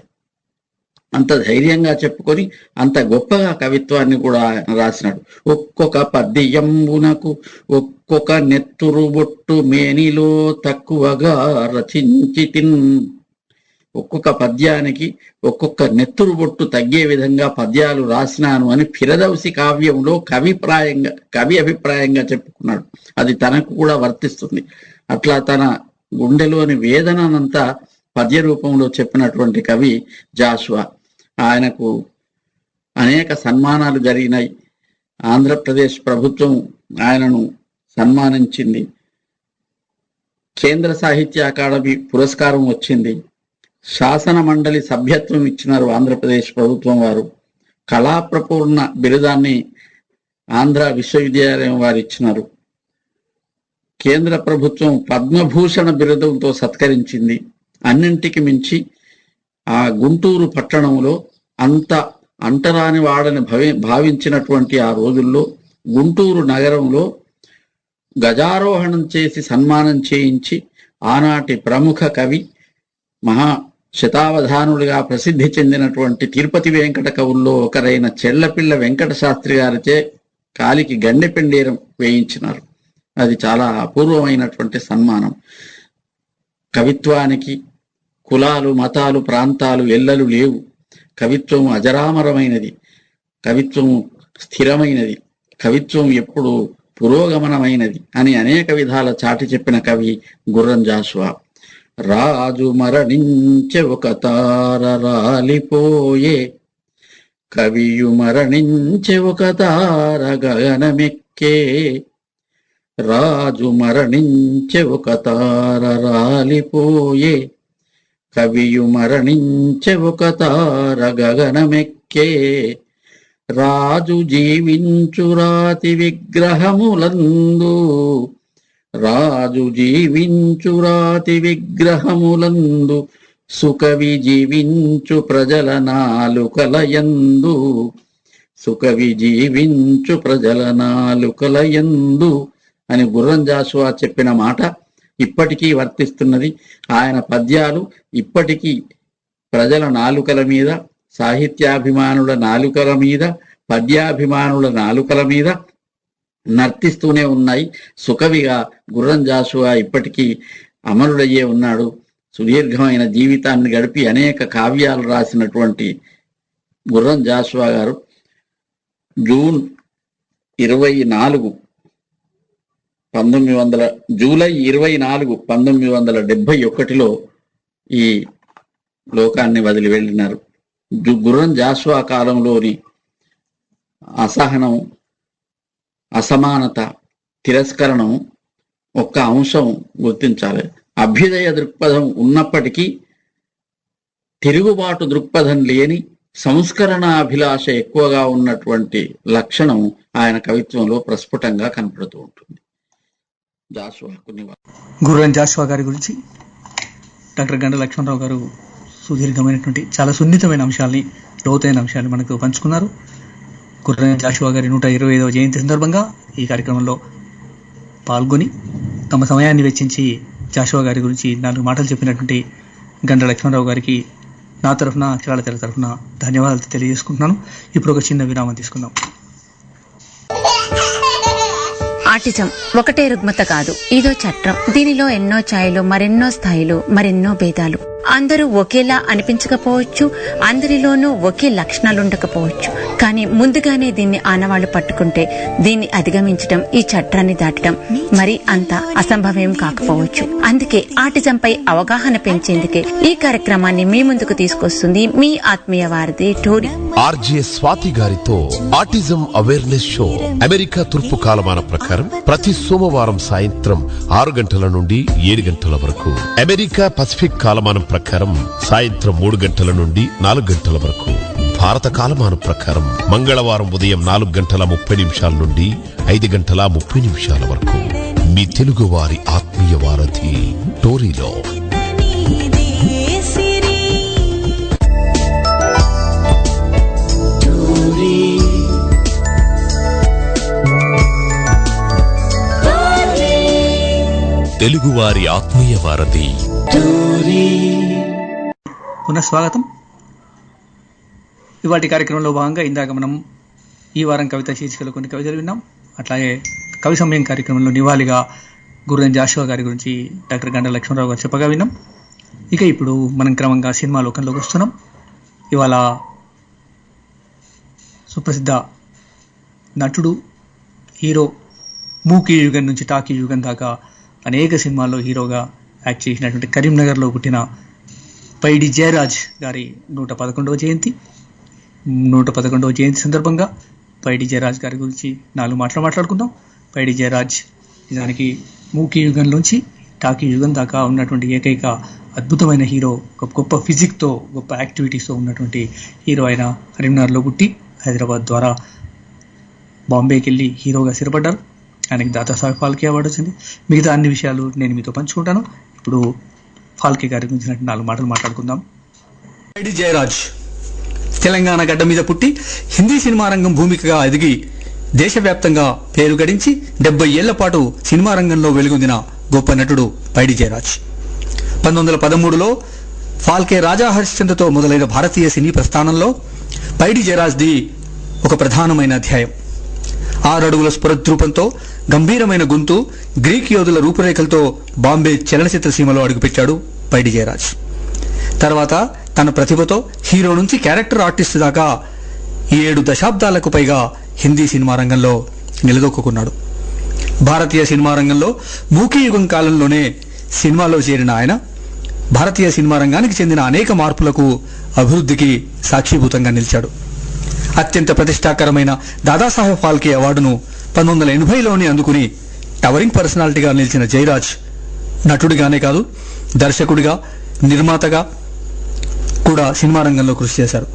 అంత ధైర్యంగా చెప్పుకొని అంత గొప్పగా కవిత్వాన్ని కూడా రాసినాడు. ఒక్కొక్క పద్యంబునకు ఒక్కొక్క నెత్తురు బొట్టు మేనిలో తక్కువగా రచించితిన్. ఒక్కొక్క పద్యానికి ఒక్కొక్క నెత్తురు బొట్టు తగ్గే విధంగా పద్యాలు రాసినాను అని ఫిరదౌసి కావ్యంలో కవి అభిప్రాయంగా చెప్పుకున్నాడు. అది తనకు కూడా వర్తిస్తుంది. అట్లా తన గుండెలోని వేదనంతా పద్య రూపంలో చెప్పినటువంటి కవి జాషువా. ఆయనకు అనేక సన్మానాలు జరిగినాయి. ఆంధ్రప్రదేశ్ ప్రభుత్వం ఆయనను సన్మానించింది. కేంద్ర సాహిత్య అకాడమీ పురస్కారం వచ్చింది. శాసన మండలి సభ్యత్వం ఇచ్చినారు ఆంధ్రప్రదేశ్ ప్రభుత్వం వారు. కళాప్రపూర్ణ బిరుదాన్ని ఆంధ్ర విశ్వవిద్యాలయం వారు ఇచ్చినారు. కేంద్ర ప్రభుత్వం పద్మభూషణ బిరుదంతో సత్కరించింది. అన్నింటికి మించి ఆ గుంటూరు పట్టణంలో అంత అంటరాని వాడని భావించినటువంటి ఆ రోజుల్లో గుంటూరు నగరంలో గజారోహణం చేసి సన్మానం చేయించి ఆనాటి ప్రముఖ కవి మహా శతావధానులుగా ప్రసిద్ధి చెందినటువంటి తిరుపతి వెంకట కవుల్లో ఒకరైన చెళ్లపిల్ల వెంకట శాస్త్రి గారిచే కాలికి గండెపెండేరం వేయించినారు. అది చాలా అపూర్వమైనటువంటి సన్మానం. కవిత్వానికి కులాలు, మతాలు, ప్రాంతాలు, ఎల్లలు లేవు. కవిత్వం అజరామరమైనది, కవిత్వం స్థిరమైనది, కవిత్వం ఎప్పుడు పురోగమనమైనది అని అనేక విధాల చాటి చెప్పిన కవి గుర్రం జాషువా. రాజు మరణించె ఒక తార రాలిపోయే, కవియు మరణించె ఒక తార గగనమెక్కే. రాజు మరణించె ఒక తార రాలిపోయే, కవియు మరణించె ఒక తార గగనమెక్కే. రాజు జీవించు రాతి విగ్రహములందు, రాజు జీవించు రాతి విగ్రహములందు, సుకవి జీవించు ప్రజల నాలుకలయందు. సుకవి జీవించు ప్రజల నాలుకలయందు అని గుర్రం జాషువా చెప్పిన మాట ఇప్పటికీ వర్తిస్తున్నది. ఆయన పద్యాలు ఇప్పటికీ ప్రజల నాలుకల మీద, సాహిత్యాభిమానుల నాలుకల మీద, పద్యాభిమానుల నాలుకల మీద నర్తిస్తూనే ఉన్నాయి. సుకవిగా గుర్రం జాషువా ఇప్పటికీ అమరుడయ్యే ఉన్నాడు. సుదీర్ఘమైన జీవితాన్ని గడిపి అనేక కావ్యాలు రాసినటువంటి గుర్రం జాషువా గారు జూలై 24, 1971లో ఈ లోకాన్ని వదిలి వెళ్ళినారు. గుర్రం జాషువా కాలంలోని అసహనం, అసమానత, తిరస్కరణం ఒక్క అంశం గుర్తించాలి. అభ్యుదయ దృక్పథం ఉన్నప్పటికీ తిరుగుబాటు దృక్పథం లేని సంస్కరణ అభిలాష ఎక్కువగా ఉన్నటువంటి లక్షణం ఆయన కవిత్వంలో ప్రస్ఫుటంగా కనపడుతూ ఉంటుంది. గుర్రం జాషువా గారి గురించి డాక్టర్ గండ లక్ష్మణరావు గారు సుదీర్ఘమైనటువంటి చాలా సున్నితమైన అంశాలని, లోతైన అంశాన్ని మనకు పంచుకున్నారు. గుర్రం జాషువా గారి 125వ జయంతి సందర్భంగా ఈ కార్యక్రమంలో పాల్గొని తమ సమయాన్ని వెచ్చించి జాషువా గారి గురించి 4 మాటలు చెప్పినటువంటి గండ లక్ష్మణరావు గారికి నా తరఫున, అక్షరాల తెర తరఫున ధన్యవాదాలు తెలియజేసుకుంటున్నాను. ఇప్పుడు ఒక చిన్న విరామం తీసుకుందాం. ఆటిజం ఒకటే రుగ్మత కాదు, ఇదో చట్టం. దీనిలో ఎన్నో ఛాయలు, మరెన్నో స్థాయిలు, మరెన్నో భేదాలు. అందరూ ఒకేలా అనిపించకపోవచ్చు, అందరిలోనూ ఒకే లక్షణాలుండకపోవచ్చు. కానీ ముందుగానే దీన్ని ఆనవాళ్లు పట్టుకుంటే దీన్ని అధిగమించడం, ఈ చట్టాన్ని దాటడం మరి అంత అసంభవం కాకపోవచ్చు. అందుకే ఆటిజంపై అవగాహన పెంచేందుకే ఈ కార్యక్రమాన్ని మీ ముందుకు తీసుకొస్తుంది మీ ఆత్మీయ వారధి టోరీ ఆర్జే స్వాతి గారితో ఆటిజం అవేర్నెస్ షో. అమెరికా తూర్పు కాలమాన ప్రకారం ప్రతి సోమవారం సాయంత్రం 6 గంటల నుండి 7 గంటల వరకు, అమెరికా పసిఫిక్ కాలమానం ప్రకారం సాయంత్రం 3 గంటల నుండి 4 గంటల వరకు, భారత కాలమానం ప్రకారం మంగళవారం ఉదయం 4:30 నుండి 5:30 వరకు. మీ తెలుగువారి ఆత్మీయ వారధి టోరీలో. తెలుగువారి ఆత్మీయ వారధి. పునఃస్వాగతం. ఇవాటి కార్యక్రమంలో భాగంగా ఇందాక మనం ఈ వారం కవిత శీర్షికలో కొన్ని కవితలు విన్నాం. అట్లాగే కవి సమయం కార్యక్రమంలో నివాళిగా గురుదన్ జాషువా గారి గురించి డాక్టర్ గంట లక్ష్మణరావు గారు చెప్పగా విన్నాం. ఇక ఇప్పుడు మనం క్రమంగా సినిమా లోకంలోకి వస్తున్నాం. ఇవాళ సుప్రసిద్ధ నటుడు, హీరో, మూకీ యుగం నుంచి టాకీ యుగం దాకా అనేక సినిమాల్లో హీరోగా యాక్ట్ చేసినటువంటి కరీంనగర్లో పుట్టిన పైడి జయరాజ్ గారి 111వ జయంతి. 111వ జయంతి సందర్భంగా పైడి జయరాజ్ గారి గురించి 4 మాటలు మాట్లాడుకుందాం. పైడి జయరాజ్ నిజానికి మూకీ యుగంలోంచి టాకీ యుగం దాకా ఉన్నటువంటి ఏకైక అద్భుతమైన హీరో. గొప్ప ఫిజిక్తో, గొప్ప యాక్టివిటీస్తో ఉన్నటువంటి హీరో. ఆయన కరీంనగర్లో పుట్టి హైదరాబాద్ ద్వారా బాంబేకి వెళ్ళి హీరోగా స్థిరపడ్డారు. ఆయనకి దాదాసాహెబ్ ఫాల్కే అవార్డు వచ్చింది. మిగతా అన్ని విషయాలు నేను మీతో పంచుకుంటాను. ఇప్పుడు ఫాల్కే గారి గురించి 4 మాటలు మాట్లాడుకుందాం. పైడి జయరాజ్ తెలంగాణ గడ్డ మీద పుట్టి హిందీ సినిమా రంగం భూమికగా ఎదిగి దేశవ్యాప్తంగా పేరు గడించి 70 ఏళ్ల పాటు సినిమా రంగంలో వెలుగొందిన గొప్ప నటుడు పైడి జయరాజ్. 1913లో ఫాల్కే రాజా హరిశ్చంద్రతో మొదలైన భారతీయ సినీ ప్రస్థానంలో పైడి జయరాజ్ది ఒక ప్రధానమైన అధ్యాయం. 6 అడుగుల స్ఫురద్రూపంతో, గంభీరమైన గొంతు, గ్రీక్ యోధుల రూపురేఖలతో బాంబే చలనచిత్ర సీమలో అడుగుపెట్టాడు పైడి జయరాజ్. తర్వాత తన ప్రతిభతో హీరో నుంచి క్యారెక్టర్ ఆర్టిస్ట్ దాకా 7 దశాబ్దాలకు పైగా హిందీ సినిమా రంగంలో నిలదొక్కున్నాడు. భారతీయ సినిమా రంగంలో మూకీ యుగం కాలంలోనే సినిమాలో చేరిన ఆయన భారతీయ సినిమా రంగానికి చెందిన అనేక మార్పులకు, అభివృద్ధికి సాక్షిభూతంగా నిలిచాడు. అత్యంత ప్రతిష్టాకరమైన దాదాసాహెబ్ ఫాల్కే అవార్డును 1980లోనే అందుకుని టవరింగ్ పర్సనాలిటీగా నిలిచిన జయరాజ్ నటుడిగానే కాదు, దర్శకుడిగా, నిర్మాతగా కూడా సినిమా రంగంలో కృషి చేశారు.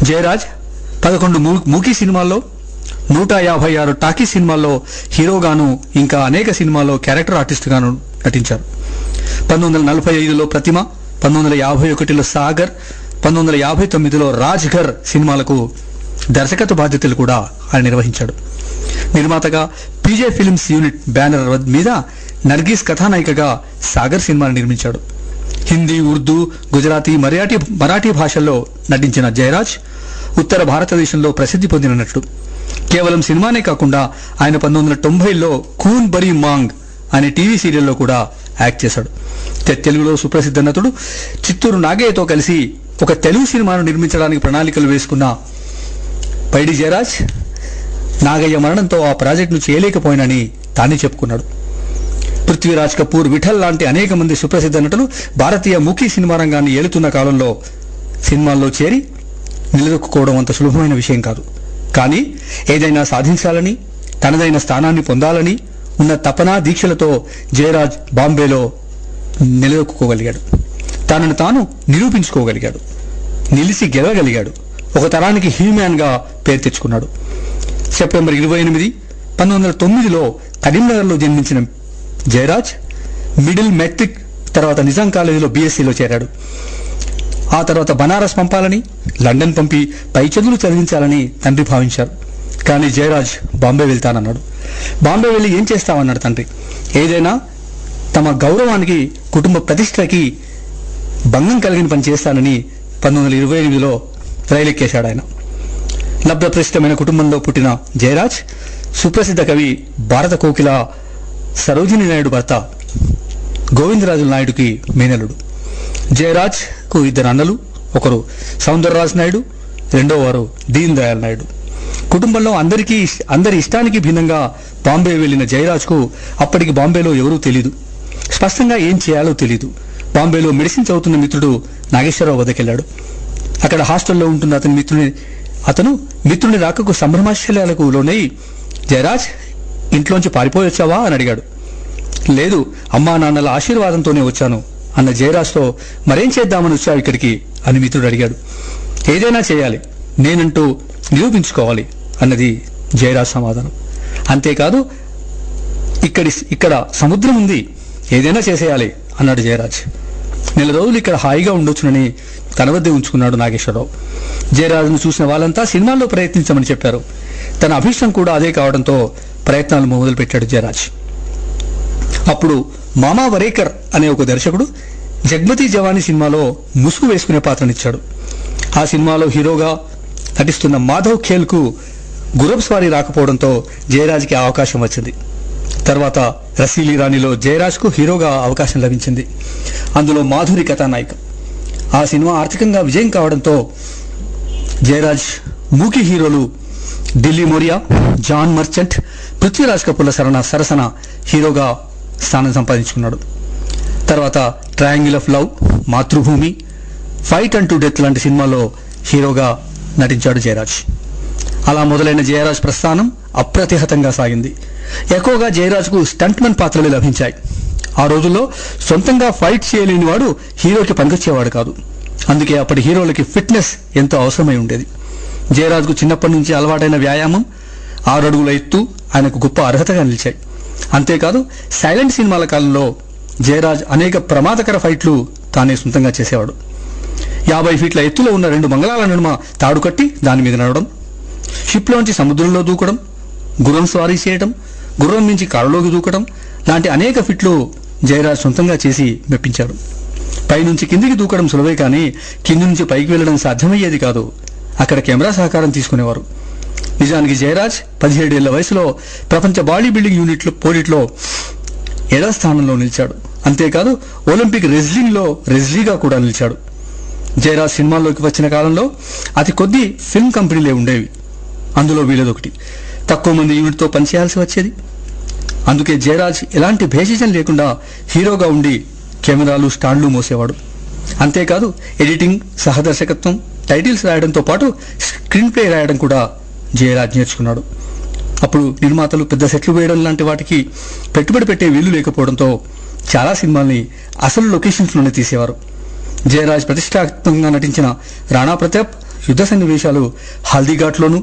జయరాజ్ 11 మూకీ సినిమాల్లో, 156 టాకీ సినిమాల్లో హీరోగాను, ఇంకా అనేక సినిమాల్లో క్యారెక్టర్ ఆర్టిస్ట్గాను నటించారు. 1945లో ప్రతిమ, 1951లో సాగర్, 1959లో రాజ్ఘర్ సినిమాలకు దర్శకత్వ బాధ్యతలు కూడా ఆయన నిర్వహించాడు. నిర్మాతగా పీజే ఫిల్మ్స్ యూనిట్ బ్యానర్ మీద నర్గీస్ కథానాయికగా సాగర్ సినిమాను నిర్మించాడు. హిందీ, ఉర్దూ, గుజరాతీ, మరాఠీ భాషల్లో నటించిన జయరాజ్ ఉత్తర భారతదేశంలో ప్రసిద్ధి పొందిన నటుడు. కేవలం సినిమానే కాకుండా ఆయన 1990లో కూన్ బరీ మాంగ్ అనే టీవీ సీరియల్లో కూడా యాక్ట్ చేశాడు. తెలుగులో సుప్రసిద్ధ నటుడు చిత్తూరు నాగయ్యతో కలిసి ఒక తెలుగు సినిమాను నిర్మించడానికి ప్రణాళికలు వేసుకున్న పైడి జయరాజ్ నాగయ్య మరణంతో ఆ ప్రాజెక్టును చేయలేకపోయినని తానే చెప్పుకున్నాడు. పృథ్వీరాజ్ కపూర్, విఠల్ లాంటి అనేక మంది సుప్రసిద్ధ నటులు భారతీయ మూకీ సినిమా రంగాన్ని ఏలుతున్న కాలంలో సినిమాల్లో చేరి నిలదొక్కుకోవడం అంత సులభమైన విషయం కాదు. కానీ ఏదైనా సాధించాలని, తనదైన స్థానాన్ని పొందాలని ఉన్న తపనా దీక్షలతో జయరాజ్ బాంబేలో నిలదొక్కుకోగలిగాడు. తనను తాను నిరూపించుకోగలిగాడు, నిలిచి గెలవగలిగాడు. ఒక తరానికి హ్యూమ్యాన్ గా పేరు తెచ్చుకున్నాడు. సెప్టెంబర్ 28, 1909లో కరీంనగర్లో జన్మించిన జయరాజ్ మిడిల్ మెట్రిక్ తర్వాత నిజాం కాలేజీలో బీఎస్సీలో చేరాడు. ఆ తర్వాత బనారస్ పంపాలని, లండన్ పంపి పై చదువులు చదివించాలని తండ్రి భావించారు. కానీ జయరాజ్ బాంబే వెళ్తానన్నాడు. బాంబే వెళ్ళి ఏం చేస్తామన్నాడు తండ్రి. ఏదైనా తమ గౌరవానికి, కుటుంబ ప్రతిష్టకి భంగం కలిగిన పని చేస్తానని 1928లో రైలెక్కేశాడు ఆయన. లబ్ధప్రతిష్టమైన కుటుంబంలో పుట్టిన జయరాజ్ సుప్రసిద్ధ కవి భారత కోకిల సరోజిని నాయుడు భర్త గోవిందరాజుల నాయుడుకి మేనలుడు. జయరాజ్ కు 2 అన్నలు, ఒకరు సౌందరరాజ్ నాయుడు, రెండో వారు దీన్ దయాల్ నాయుడు. కుటుంబంలో అందరి ఇష్టానికి భిన్నంగా బాంబే వెళ్లిన జయరాజ్ కు అప్పటికి బాంబేలో ఎవరూ తెలీదు, స్పష్టంగా ఏం చేయాలో తెలీదు. బాంబేలో మెడిసిన్ చదువుతున్న మిత్రుడు నాగేశ్వరరావు వద్దకెళ్లాడు. అక్కడ హాస్టల్లో ఉంటున్న అతను మిత్రుని రాకకు సంభ్రమాశ్చర్యాలకు లోనై, జయరాజ్ ఇంట్లోంచి పారిపోయి వచ్చావా అని అడిగాడు. లేదు, అమ్మా నాన్నల ఆశీర్వాదంతోనే వచ్చాను అన్న జయరాజ్తో మరేం చేద్దామని వచ్చావు ఇక్కడికి అని మిత్రుడు అడిగాడు. ఏదైనా చేయాలి, నేనంటూ నిరూపించుకోవాలి అన్నది జయరాజ్ సమాధానం. అంతేకాదు ఇక్కడ సముద్రం ఉంది, ఏదైనా చేసేయాలి అన్నాడు జయరాజ్. 4 రోజులు ఇక్కడ హాయిగా ఉండొచ్చునని తన వద్దే ఉంచుకున్నాడు నాగేశ్వరరావు. జయరాజ్ను చూసిన వాళ్ళంతా సినిమాల్లో ప్రయత్నించమని చెప్పారు. తన అభిష్టం కూడా అదే కావడంతో ప్రయత్నాలు మొదలుపెట్టాడు జయరాజ్. అప్పుడు మామా వరేకర్ అనే ఒక దర్శకుడు జగ్మతి జవానీ సినిమాలో ముసుగు వేసుకునే పాత్రనిచ్చాడు. ఆ సినిమాలో హీరోగా నటిస్తున్న మాధవ్ ఖేల్కు గుర్రపు స్వారీ రాకపోవడంతో జయరాజ్కి అవకాశం వచ్చింది. తర్వాత రసీలి రాణిలో జయరాజ్కు హీరోగా అవకాశం లభించింది. అందులో మాధురి కథానాయిక. ఆ సినిమా ఆర్థికంగా విజయం కావడంతో జయరాజ్ మూకీ హీరోలు ఢిల్లీ మోరియా, జాన్ మర్చెంట్, పృథ్వీరాజ్ కపూర్ల సరసన హీరోగా స్థానం సంపాదించుకున్నాడు. తర్వాత ట్రయాంగిల్ ఆఫ్ లవ్, మాతృభూమి, ఫైట్ అండ్ టు డెత్ లాంటి సినిమాల్లో హీరోగా నటించాడు జయరాజ్. అలా మొదలైన జయరాజ్ ప్రస్థానం అప్రతిహతంగా సాగింది. ఎక్కువగా జయరాజ్కు స్టంట్మెన్ పాత్రలు లభించాయి. ఆ రోజుల్లో సొంతంగా ఫైట్ చేయలేని వాడు హీరోకి పనికొచ్చేవాడు కాదు. అందుకే అప్పటి హీరోలకి ఫిట్నెస్ ఎంతో అవసరమై ఉండేది. జయరాజ్కు చిన్నప్పటి నుంచి అలవాటైన వ్యాయామం, 6 అడుగుల ఎత్తు ఆయనకు గొప్ప అర్హతగా నిలిచాయి. అంతేకాదు సైలెంట్ సినిమాల కాలంలో జయరాజ్ అనేక ప్రమాదకర ఫైట్లు తానే సొంతంగా చేసేవాడు. 50 ఫీట్ల ఎత్తులో ఉన్న 2 బంగళాల నడుమ తాడు కట్టి దాని మీద నడవడం, షిప్లోంచి సముద్రంలో దూకడం, గుర్రం స్వారీ చేయడం, గుర్రం నుంచి కారులోకి దూకడం లాంటి అనేక ఫిట్లు జయరాజ్ సొంతంగా చేసి మెప్పించాడు. పైనుంచి కిందికి దూకడం సులభే కానీ కింది నుంచి పైకి వెళ్లడం సాధ్యమయ్యేది కాదు. అక్కడ కెమెరా సహకారం తీసుకునేవారు. నిజానికి జయరాజ్ 17 ఏళ్ల వయసులో ప్రపంచ బాడీ బిల్డింగ్ పోటీలో 7వ స్థానంలో నిలిచాడు. అంతేకాదు ఒలింపిక్ రెజ్లింగ్లో రెజ్లీగా కూడా నిలిచాడు. జయరాజ్ సినిమాల్లోకి వచ్చిన కాలంలో అతి కొద్ది ఫిల్మ్ కంపెనీలే ఉండేవి. అందులో వీళ్ళదొకటి. తక్కువ మంది యూనిట్తో పనిచేయాల్సి వచ్చేది. అందుకే జయరాజ్ ఎలాంటి భేషజం లేకుండా హీరోగా ఉండి కెమెరాలు, స్టాండ్లు మోసేవాడు. అంతేకాదు ఎడిటింగ్, సహదర్శకత్వం, టైటిల్స్ రాయడంతో పాటు స్క్రీన్ ప్లే రాయడం కూడా జయరాజ్ నేర్చుకున్నాడు. అప్పుడు నిర్మాతలు పెద్ద సెట్లు వేయడం లాంటి వాటికి పెట్టుబడి పెట్టే వీలు లేకపోవడంతో చాలా సినిమాల్ని అసలు లొకేషన్స్లోనే తీసేవారు. జయరాజ్ ప్రతిష్టాత్మకంగా నటించిన రాణా ప్రతాప్ యుద్ధ సన్నివేశాలు హల్దీఘాట్లోను,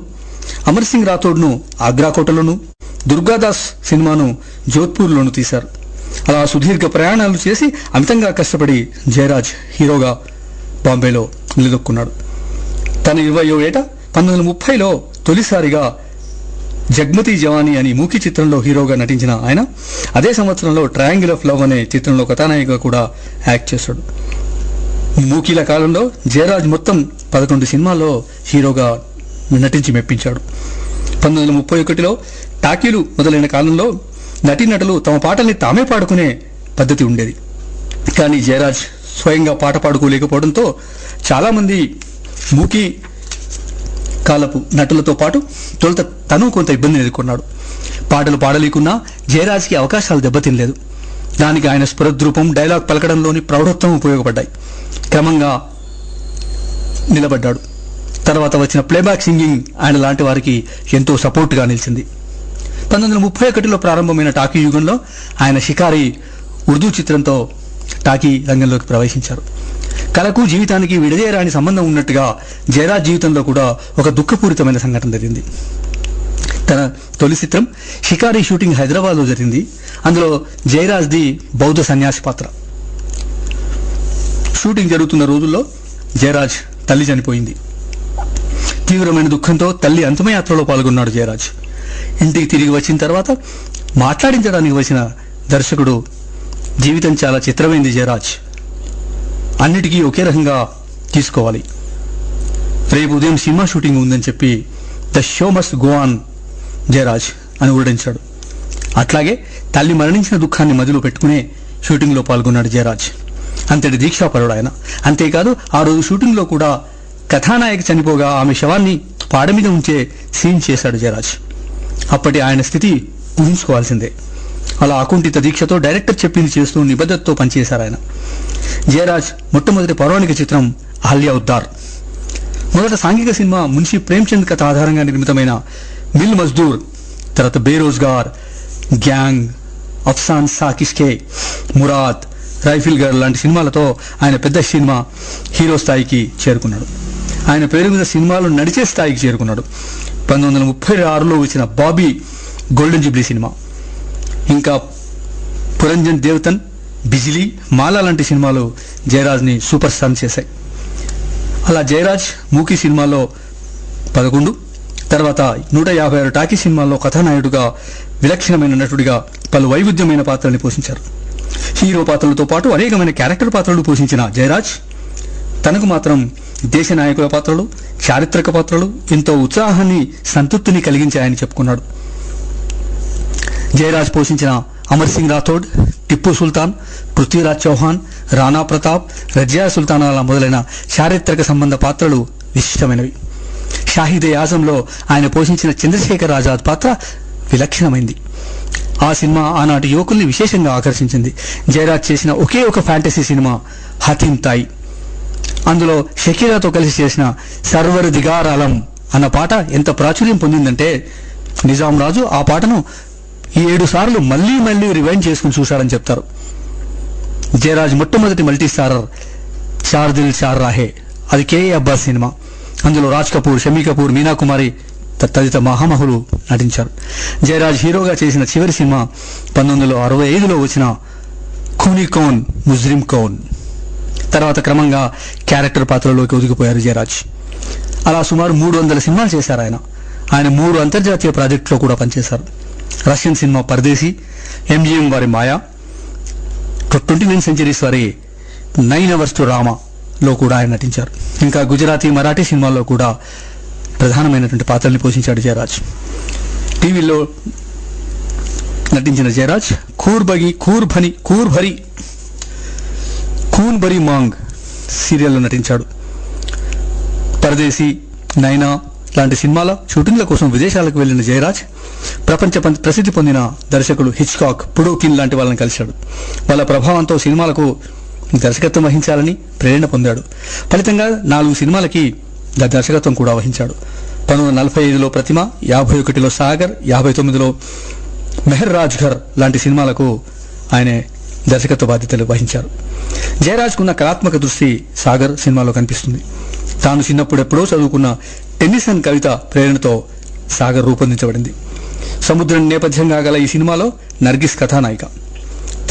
అమర్ సింగ్ రాథోడ్ను ఆగ్రా కోటలోను, దుర్గాదాస్ సినిమాను జోధ్పూర్లోను తీశారు. అలా సుదీర్ఘ ప్రయాణాలు చేసి అమితంగా కష్టపడి జయరాజ్ హీరోగా బాంబేలో నిలదొక్కున్నాడు. తన 20వ ఏట 1930లో తొలిసారిగా జగ్మతి జవానీ అని మూకీ చిత్రంలో హీరోగా నటించిన ఆయన అదే సంవత్సరంలో ట్రయాంగిల్ ఆఫ్ లవ్ అనే చిత్రంలో కథానాయికగా కూడా యాక్ట్ చేశాడు. మూకీల కాలంలో జయరాజ్ మొత్తం 11 సినిమాల్లో హీరోగా నటించి మెప్పించాడు. 1931లో టాకీలు మొదలైన కాలంలో నటీనటులు తమ పాటల్ని తామే పాడుకునే పద్ధతి ఉండేది. కానీ జయరాజ్ స్వయంగా పాట పాడుకోలేకపోవడంతో చాలామంది మూకీ కాలపు నటులతో పాటు తొలుత తను కొంత ఇబ్బందిని ఎదుర్కొన్నాడు. పాటలు పాడలేకున్నా జయరాజ్కి అవకాశాలు దెబ్బతినలేదు. దానికి ఆయన స్ఫురద్రూపం, డైలాగ్ పలకడంలోని ప్రౌఢత్వం ఉపయోగపడ్డాయి. క్రమంగా నిలబడ్డాడు. తర్వాత వచ్చిన ప్లేబ్యాక్ సింగింగ్ ఆయన లాంటి వారికి ఎంతో సపోర్ట్గా నిలిచింది. 1931లో ప్రారంభమైన టాకీ యుగంలో ఆయన షికారి ఉర్దూ చిత్రంతో టాకీ రంగంలోకి ప్రవేశించారు. కళకు జీవితానికి విడదీయరాని సంబంధం ఉన్నట్టుగా జయరాజ్ జీవితంలో కూడా ఒక దుఃఖపూరితమైన సంఘటన జరిగింది. తన తొలి చిత్రం షికారి షూటింగ్ హైదరాబాద్లో జరిగింది. అందులో జయరాజ్ది బౌద్ధ సన్యాసి పాత్ర. షూటింగ్ జరుగుతున్న రోజుల్లో జయరాజ్ తల్లి చనిపోయింది. తీవ్రమైన దుఃఖంతో తల్లి అంతిమయాత్రలో పాల్గొన్నాడు జయరాజ్. ఇంటికి తిరిగి వచ్చిన తర్వాత మాట్లాడించడానికి వచ్చిన దర్శకుడు, జీవితం చాలా చిత్రమైంది జయరాజ్, అన్నిటికీ ఒకే రకంగా తీసుకోవాలి, రేపు ఉదయం సినిమా షూటింగ్ ఉందని చెప్పి the show must go on Jayaraj అని ఊరడించాడు. అట్లాగే తల్లి మరణించిన దుఃఖాన్ని మదిలో పెట్టుకునే షూటింగ్లో పాల్గొన్నాడు జయరాజ్. అంతటి దీక్షాపరుడు ఆయన. అంతేకాదు ఆ రోజు షూటింగ్లో కూడా కథానాయక చనిపోగా ఆమె శవాన్ని పాడ మీద ఉంచే సీన్ చేశాడు జయరాజ్. అప్పటి ఆయన స్థితి ఊహించుకోవాల్సిందే. అలా అకుంఠిత దీక్షతో డైరెక్టర్ చెప్పింది చేస్తూ నిబద్ధతతో పనిచేశారు ఆయన. జయరాజ్ మొట్టమొదటి పౌరాణిక చిత్రం అహల్యా ఉద్దార్. మొదట సాంఘిక సినిమా మున్షి ప్రేమ్చంద్ కథ ఆధారంగా నిర్మితమైన మిల్ మజ్దూర్, తర్వాత బేరోజ్గార్, గ్యాంగ్, అఫ్సాన్ సా కిస్కే, మురాద్, రైఫిల్ గర్ల్ లాంటి సినిమాలతో ఆయన పెద్ద సినిమా హీరో స్థాయికి చేరుకున్నాడు. ఆయన పేరు మీద సినిమాలు నడిచే స్థాయికి చేరుకున్నాడు. 1936లో వచ్చిన బాబీ గోల్డెన్ జూబ్లీ సినిమా, ఇంకా పురంజన్ దేవతన్, బిజిలీ, మాలా లాంటి సినిమాలు జయరాజ్ని సూపర్ స్టార్ చేశాయి. అలా జయరాజ్ మూకీ సినిమాలో 11, తర్వాత 156 టాకీ సినిమాల్లో కథానాయుడుగా, విలక్షణమైన నటుడిగా పలు వైవిధ్యమైన పాత్రల్ని పోషించారు. హీరో పాత్రలతో పాటు అనేకమైన క్యారెక్టర్ పాత్రలు పోషించిన జయరాజ్ తనకు మాత్రం దేశ నాయకుల పాత్రలు, చారిత్రక పాత్రలు ఎంతో ఉత్సాహాన్ని, సంతృప్తిని కలిగించాయని చెప్పుకున్నాడు. జయరాజ్ పోషించిన అమర్ సింగ్ రాథోడ్, టిప్పు సుల్తాన్, పృథ్వీరాజ్ చౌహాన్, రాణా ప్రతాప్, రజియా సుల్తానాల మొదలైన చారిత్రక సంబంధ పాత్రలు విశిష్టమైనవి. షాహిద్ ఆజంలో ఆయన పోషించిన చంద్రశేఖర్ ఆజాద్ పాత్ర విలక్షణమైంది. ఆ సినిమా ఆనాటి యువకుల్ని విశేషంగా ఆకర్షించింది. జయరాజ్ చేసిన ఒకే ఒక ఫ్యాంటసీ సినిమా హతీమ్ తాయి. అందులో షకీరాతో కలిసి చేసిన సర్వర్ దిగారాలం అన్న పాట ఎంత ప్రాచుర్యం పొందిందంటే నిజాం రాజు ఆ పాటను 7 సార్లు మళ్లీ మళ్లీ రివైండ్ చేసుకుని చూశాడని చెప్తారు. జయరాజ్ మొట్టమొదటి మల్టీ స్టారర్ చార్ దిల్ చార్ రాహే, అది కే అబ్బాస్ సినిమా. అందులో రాజ్ కపూర్, షమీ కపూర్, మీనా కుమారి తదితర మహామహులు నటించారు. జయరాజ్ హీరోగా చేసిన చివరి సినిమా 1965లో వచ్చిన ఖూనీ కౌన్ ముజ్రిం కౌన్. తర్వాత క్రమంగా క్యారెక్టర్ పాత్రలోకి ఒదిగిపోయారు జయరాజ్. అలా సుమారు 300 సినిమాలు చేశారు ఆయన. ఆయన 3 అంతర్జాతీయ ప్రాజెక్టులో కూడా పనిచేశారు. రష్యన్ సినిమా పరదేశీ, ఎంజిఎం వారి మాయా, 29 సెంచరీస్ వారి 9 అవర్స్ టు రామాలో కూడా ఆయన నటించారు. ఇంకా గుజరాతీ, మరాఠీ సినిమాల్లో కూడా ప్రధానమైనటువంటి పాత్రల్ని పోషించాడు జయరాజ్. టీవీలో నటించిన జయరాజ్ ఖూన్ భరీ మాంగ్ సీరియల్లో నటించాడు. పరదేశీ, నైనా లాంటి సినిమాల షూటింగ్ల కోసం విదేశాలకు వెళ్లిన జయరాజ్ ప్రపంచ ప్రసిద్ధి పొందిన దర్శకుడు హిచ్కాక్, పుడోకిన్ లాంటి వాళ్ళని కలిశాడు. వాళ్ళ ప్రభావంతో సినిమాలకు దర్శకత్వం వహించాలని ప్రేరణ పొందాడు. ఫలితంగా 4 సినిమాలకి దర్శకత్వం కూడా వహించాడు. 1945లో ప్రతిమ, 51లో సాగర్, 59లో మెహర్ రాజ్ ఘర్ లాంటి సినిమాలకు ఆయన దర్శకత్వ బాధ్యతలు వహించారు. జయరాజ్కున్న కళాత్మక దృష్టి సాగర్ సినిమాలో కనిపిస్తుంది. తాను చిన్నప్పుడెప్పుడో చదువుకున్న టెన్నిసన్ కవిత ప్రేరణతో సాగర్ రూపొందించబడింది. సముద్రం నేపథ్యంగా గల ఈ సినిమాలో నర్గిస్ కథానాయిక.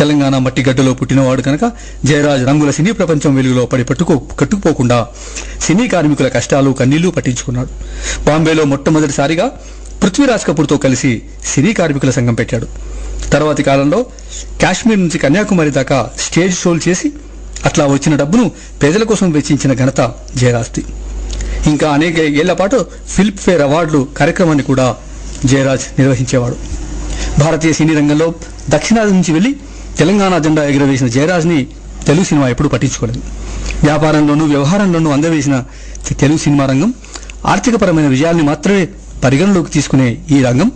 తెలంగాణ మట్టిగడ్డలో పుట్టినవాడు కనుక జయరాజ్ రంగుల సినీ ప్రపంచం వెలుగులో పడి కట్టుకుపోకుండా సినీ కార్మికుల కష్టాలు, కన్నీళ్లు పట్టించుకున్నాడు. బాంబేలో మొట్టమొదటిసారిగా పృథ్వీరాజ్ కపూర్తో కలిసి సినీ కార్మికుల సంఘం పెట్టాడు. తర్వాతి కాలంలో కాశ్మీర్ నుంచి కన్యాకుమారి దాకా స్టేజ్ షోలు చేసి అట్లా వచ్చిన డబ్బును పేదల కోసం వెచ్చించిన ఘనత జయరాజ్ది. ఇంకా అనేక ఏళ్ల పాటు ఫిల్మ్ఫేర్ అవార్డులు కార్యక్రమాన్ని కూడా జయరాజ్ నిర్వహించేవాడు. భారతీయ సినీ రంగంలో దక్షిణాది నుంచి వెళ్లి తెలంగాణ జెండా ఎగురవేసిన జయరాజ్ని తెలుగు సినిమా ఎప్పుడూ పట్టించుకోలేదు. వ్యాపారంలోనూ వ్యవహారంలోనూ అందవేసిన తెలుగు సినిమా రంగం ఆర్థికపరమైన విజయాల్ని మాత్రమే పరిగణలోకి తీసుకునే ఈ రంగం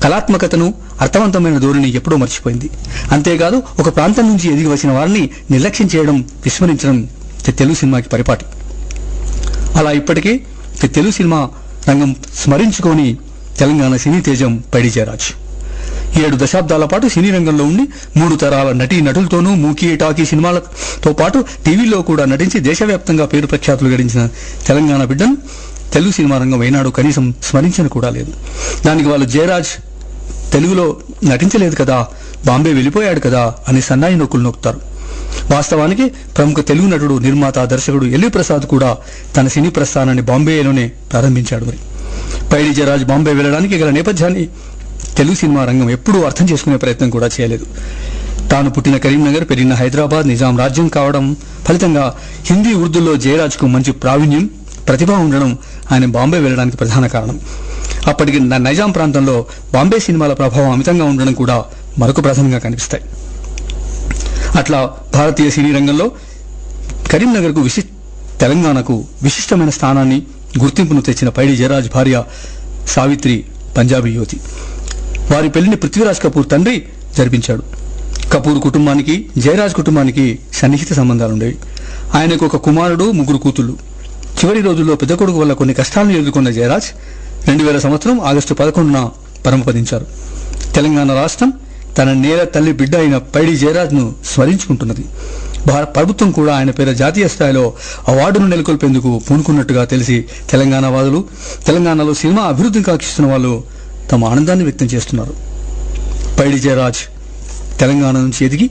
కళాత్మకతను, అర్థవంతమైన ధోరణి ఎప్పుడో మర్చిపోయింది. అంతేకాదు ఒక ప్రాంతం నుంచి ఎదిగి వచ్చిన వారిని నిర్లక్ష్యం చేయడం, విస్మరించడం తెలుగు సినిమాకి పరిపాటి. అలా ఇప్పటికే తెలుగు సినిమా రంగం స్మరించుకొని తెలంగాణ సినీ తేజం పైడి జయరాజ్ 7 దశాబ్దాల పాటు సినీ రంగంలో ఉండి 3 తరాల నటీ నటులతోనూ మూకీ టాకీ సినిమాలతో పాటు టీవీలో కూడా నటించి దేశవ్యాప్తంగా పేరు ప్రఖ్యాతులు గడించిన తెలంగాణ బిడ్డను తెలుగు సినిమా రంగం ఏనాడు కనీసం స్మరించని కూడా లేదు. దానికి వాళ్ళు జయరాజ్ తెలుగులో నటించలేదు కదా, బాంబే వెళ్ళిపోయాడు కదా అని సన్నాయి నొక్కులు నొక్కుతారు. వాస్తవానికి ప్రముఖ తెలుగు నటుడు, నిర్మాత, దర్శకుడు ఎల్వి ప్రసాద్ కూడా తన సినీ ప్రస్థానాన్ని బాంబేలోనే ప్రారంభించాడు. మరి పైడి జయరాజ్ బాంబే వెళ్ళడానికి గల నేపథ్యాన్ని తెలుగు సినిమా రంగం ఎప్పుడూ అర్థం చేసుకునే ప్రయత్నం కూడా చేయలేదు. తాను పుట్టిన కరీంనగర్, పెరిగిన హైదరాబాద్ నిజాం రాజ్యం కావడం ఫలితంగా హిందీ, ఉర్దూలో జయరాజ్కు మంచి ప్రావీణ్యం, ప్రతిభ ఉండడం ఆయన బాంబే వెళ్ళడానికి ప్రధాన కారణం. అప్పటికి నైజాం ప్రాంతంలో బాంబే సినిమాల ప్రభావం అమితంగా ఉండడం కూడా మరొక ప్రధానంగా కనిపిస్తాయి. అట్లా భారతీయ సినీ రంగంలో కరీంనగర్కు తెలంగాణకు విశిష్టమైన స్థానాన్ని, గుర్తింపును తెచ్చిన పైడి జయరాజ్ భార్య సావిత్రి పంజాబీ యువతి. వారి పెళ్లిని పృథ్వీరాజ్ కపూర్ తండ్రి జరిపించాడు. కపూర్ కుటుంబానికి, జయరాజ్ కుటుంబానికి సన్నిహిత సంబంధాలుండేవి. ఆయనకు ఒక కుమారుడు, 3 కూతుళ్లు. చివరి రోజుల్లో పెద్ద కొడుకు వల్ల కొన్ని కష్టాలను ఎదుర్కొన్న జయరాజ్ 2000 సంవత్సరం ఆగస్టు 11న పరమపదించారు. తెలంగాణ రాష్ట్రం తన నేల తల్లి బిడ్డ అయిన పైడి జయరాజ్ను స్మరించుకుంటున్నది. భారత ప్రభుత్వం కూడా ఆయన పేర జాతీయ స్థాయిలో అవార్డును నెలకొల్పేందుకు పూనుకున్నట్టుగా తెలిసి తెలంగాణ వాదులు, తెలంగాణలో సినిమా అభివృద్ధిని కాంక్షిస్తున్న వాళ్ళు తమ ఆనందాన్ని వ్యక్తం చేస్తున్నారు. పైడి జయరాజ్ తెలంగాణ నుంచి ఎదిగి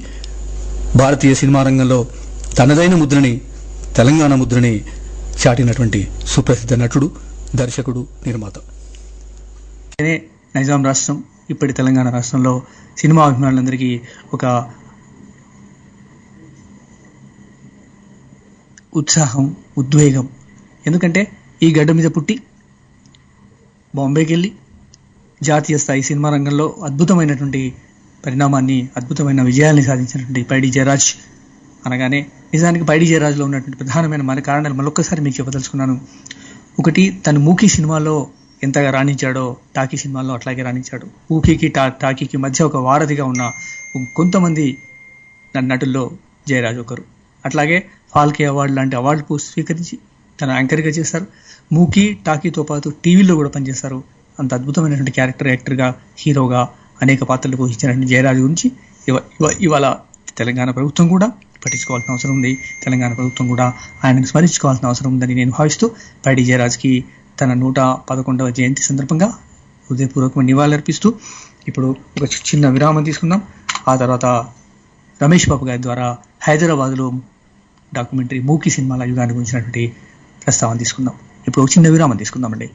భారతీయ సినిమా రంగంలో తనదైన ముద్రని, తెలంగాణ ముద్రని చాటినటువంటి సుప్రసిద్ధ నటుడు, దర్శకుడు, నిర్మాత. నైజాం రాష్ట్రం, ఇప్పటి తెలంగాణ రాష్ట్రంలో సినిమా అభిమానులందరికీ ఒక ఉత్సాహం, ఉద్వేగం. ఎందుకంటే ఈ గడ్డ మీద పుట్టి బాంబేకి వెళ్ళి జాతీయ స్థాయి సినిమా రంగంలో అద్భుతమైనటువంటి పరిణామాన్ని, అద్భుతమైన విజయాల్ని సాధించినటువంటి పైడి జయరాజ్ అనగానే నిజానికి పైడి జయరాజ్లో ఉన్నటువంటి ప్రధానమైన మన కారణాలు మరొకసారి మీకు చెప్పదలుచుకున్నాను. ఒకటి, తను మూకీ సినిమాలో ఎంతగా రాణించాడో టాకీ సినిమాల్లో అట్లాగే రాణించాడు. ఊకీకి టాకీకి మధ్య ఒక వారధిగా ఉన్న కొంతమంది నటుల్లో జయరాజ్ ఒకరు. అట్లాగే ఫాల్కే అవార్డు లాంటి అవార్డులు స్వీకరించి తన యాంకర్గా చేశారు. మూకీ, టాకీతో పాటు టీవీలో కూడా పనిచేశారు. అంత అద్భుతమైనటువంటి క్యారెక్టర్ యాక్టర్గా, హీరోగా అనేక పాత్రలు పోషించినటువంటి జయరాజ్ గురించి ఇవాళ తెలంగాణ ప్రభుత్వం కూడా పట్టించుకోవాల్సిన అవసరం ఉంది. తెలంగాణ ప్రభుత్వం కూడా ఆయనను స్మరించుకోవాల్సిన అవసరం ఉందని నేను భావిస్తూ పైడి జయరాజ్కి తన 111వ జయంతి సందర్భంగా హృదయపూర్వకమైన నివాళులర్పిస్తూ ఇప్పుడు ఒక చిన్న విరామం తీసుకుందాం. ఆ తర్వాత రమేష్ బాబు గారి ద్వారా హైదరాబాద్లో డాక్యుమెంటరీ మూకీ సినిమాల యుగాన్ని గురించినటువంటి ప్రస్తావన తీసుకుందాం. ఇప్పుడు ఒక చిన్న విరామం తీసుకుందామండి.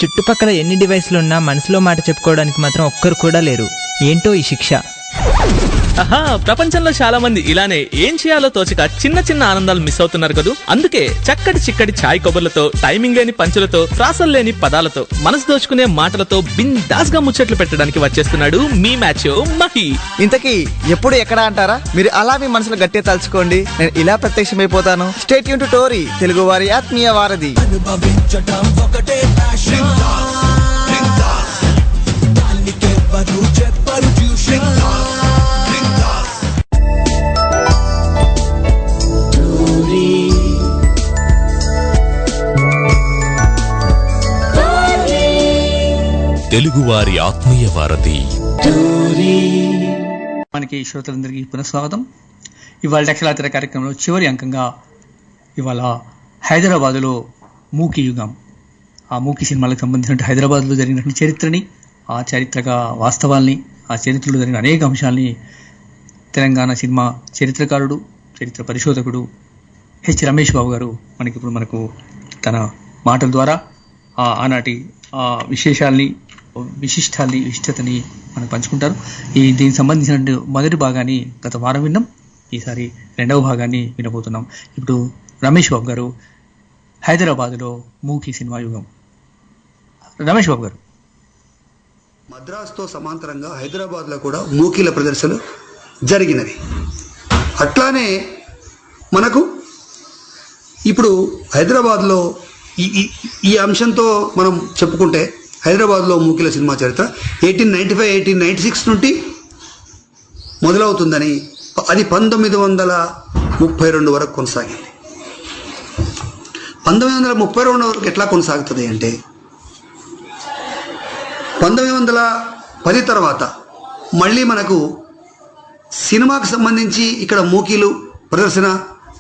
చుట్టుపక్కల ఎన్ని డివైస్లు ఉన్నా మనసులో మాట చెప్పుకోవడానికి మాత్రం ఒక్కరు కూడా లేరు. ఏంటో ఈ శిక్ష. ప్రపంచంలో చాలా మంది ఇలానే ఏం చేయాలో తోచక చిన్న చిన్న ఆనందాలు మిస్ అవుతున్నారు కదూ. అందుకే చక్కటి చిక్కటి ఛాయ్ కబుర్లతో, టైమింగ్ లేని పంచులతో, ప్రాసలు లేని పదాలతో, మనసు దోచుకునే మాటలతో బిందాస్ గా ముచ్చట్లు పెట్టడానికి వచ్చేస్తున్నాడు మీ మ్యాచ్ మహి. ఇంతకీ ఎప్పుడు ఎక్కడ అంటారా? మీరు అలా మీ మనసులో గట్టిగా తలుచుకోండి, నేను ఇలా ప్రత్యక్షమైపోతాను. Stay tune to Tori, Telugu వారి ఆత్మీయ వారధి. తెలుగువారి ఆత్మీయ వారధి. మనకి శ్రోతలందరికీ పునఃస్వాగతం. ఇవాళ అక్షరాత్ర కార్యక్రమంలో చివరి అంకంగా ఇవాళ హైదరాబాదులో మూకీ యుగం, ఆ మూకీ సినిమాలకు సంబంధించిన హైదరాబాద్లో జరిగినటువంటి చరిత్రని, ఆ చారిత్రక వాస్తవాల్ని, ఆ చరిత్రలో జరిగిన అనేక అంశాలని తెలంగాణ సినిమా చరిత్రకారుడు, చరిత్ర పరిశోధకుడు హెచ్ రమేష్ బాబు గారు మనకు తన మాటల ద్వారా ఆనాటి విశేషాల్ని, విశిష్టతని మనకు పంచుకుంటారు. దీనికి సంబంధించిన మొదటి భాగాన్ని గత వారం విన్నాం. ఈసారి రెండవ భాగాన్ని వినబోతున్నాం. ఇప్పుడు రమేష్ బాబు గారు హైదరాబాద్లో మూకీ సినిమా యుగం. రమేష్ బాబు గారు. మద్రాసుతో సమాంతరంగా హైదరాబాద్లో కూడా మూకీల ప్రదర్శన జరిగినది. అట్లానే మనకు ఇప్పుడు హైదరాబాద్లో ఈ అంశంతో మనం చెప్పుకుంటే హైదరాబాద్లో మూకీల సినిమా చరిత్ర 1895, 1896 నుండి మొదలవుతుందని, అది 1932 వరకు కొనసాగింది. 1932 వరకు ఎట్లా కొనసాగుతుంది అంటే 1910 తర్వాత మళ్ళీ మనకు సినిమాకు సంబంధించి ఇక్కడ మూకీలు ప్రదర్శన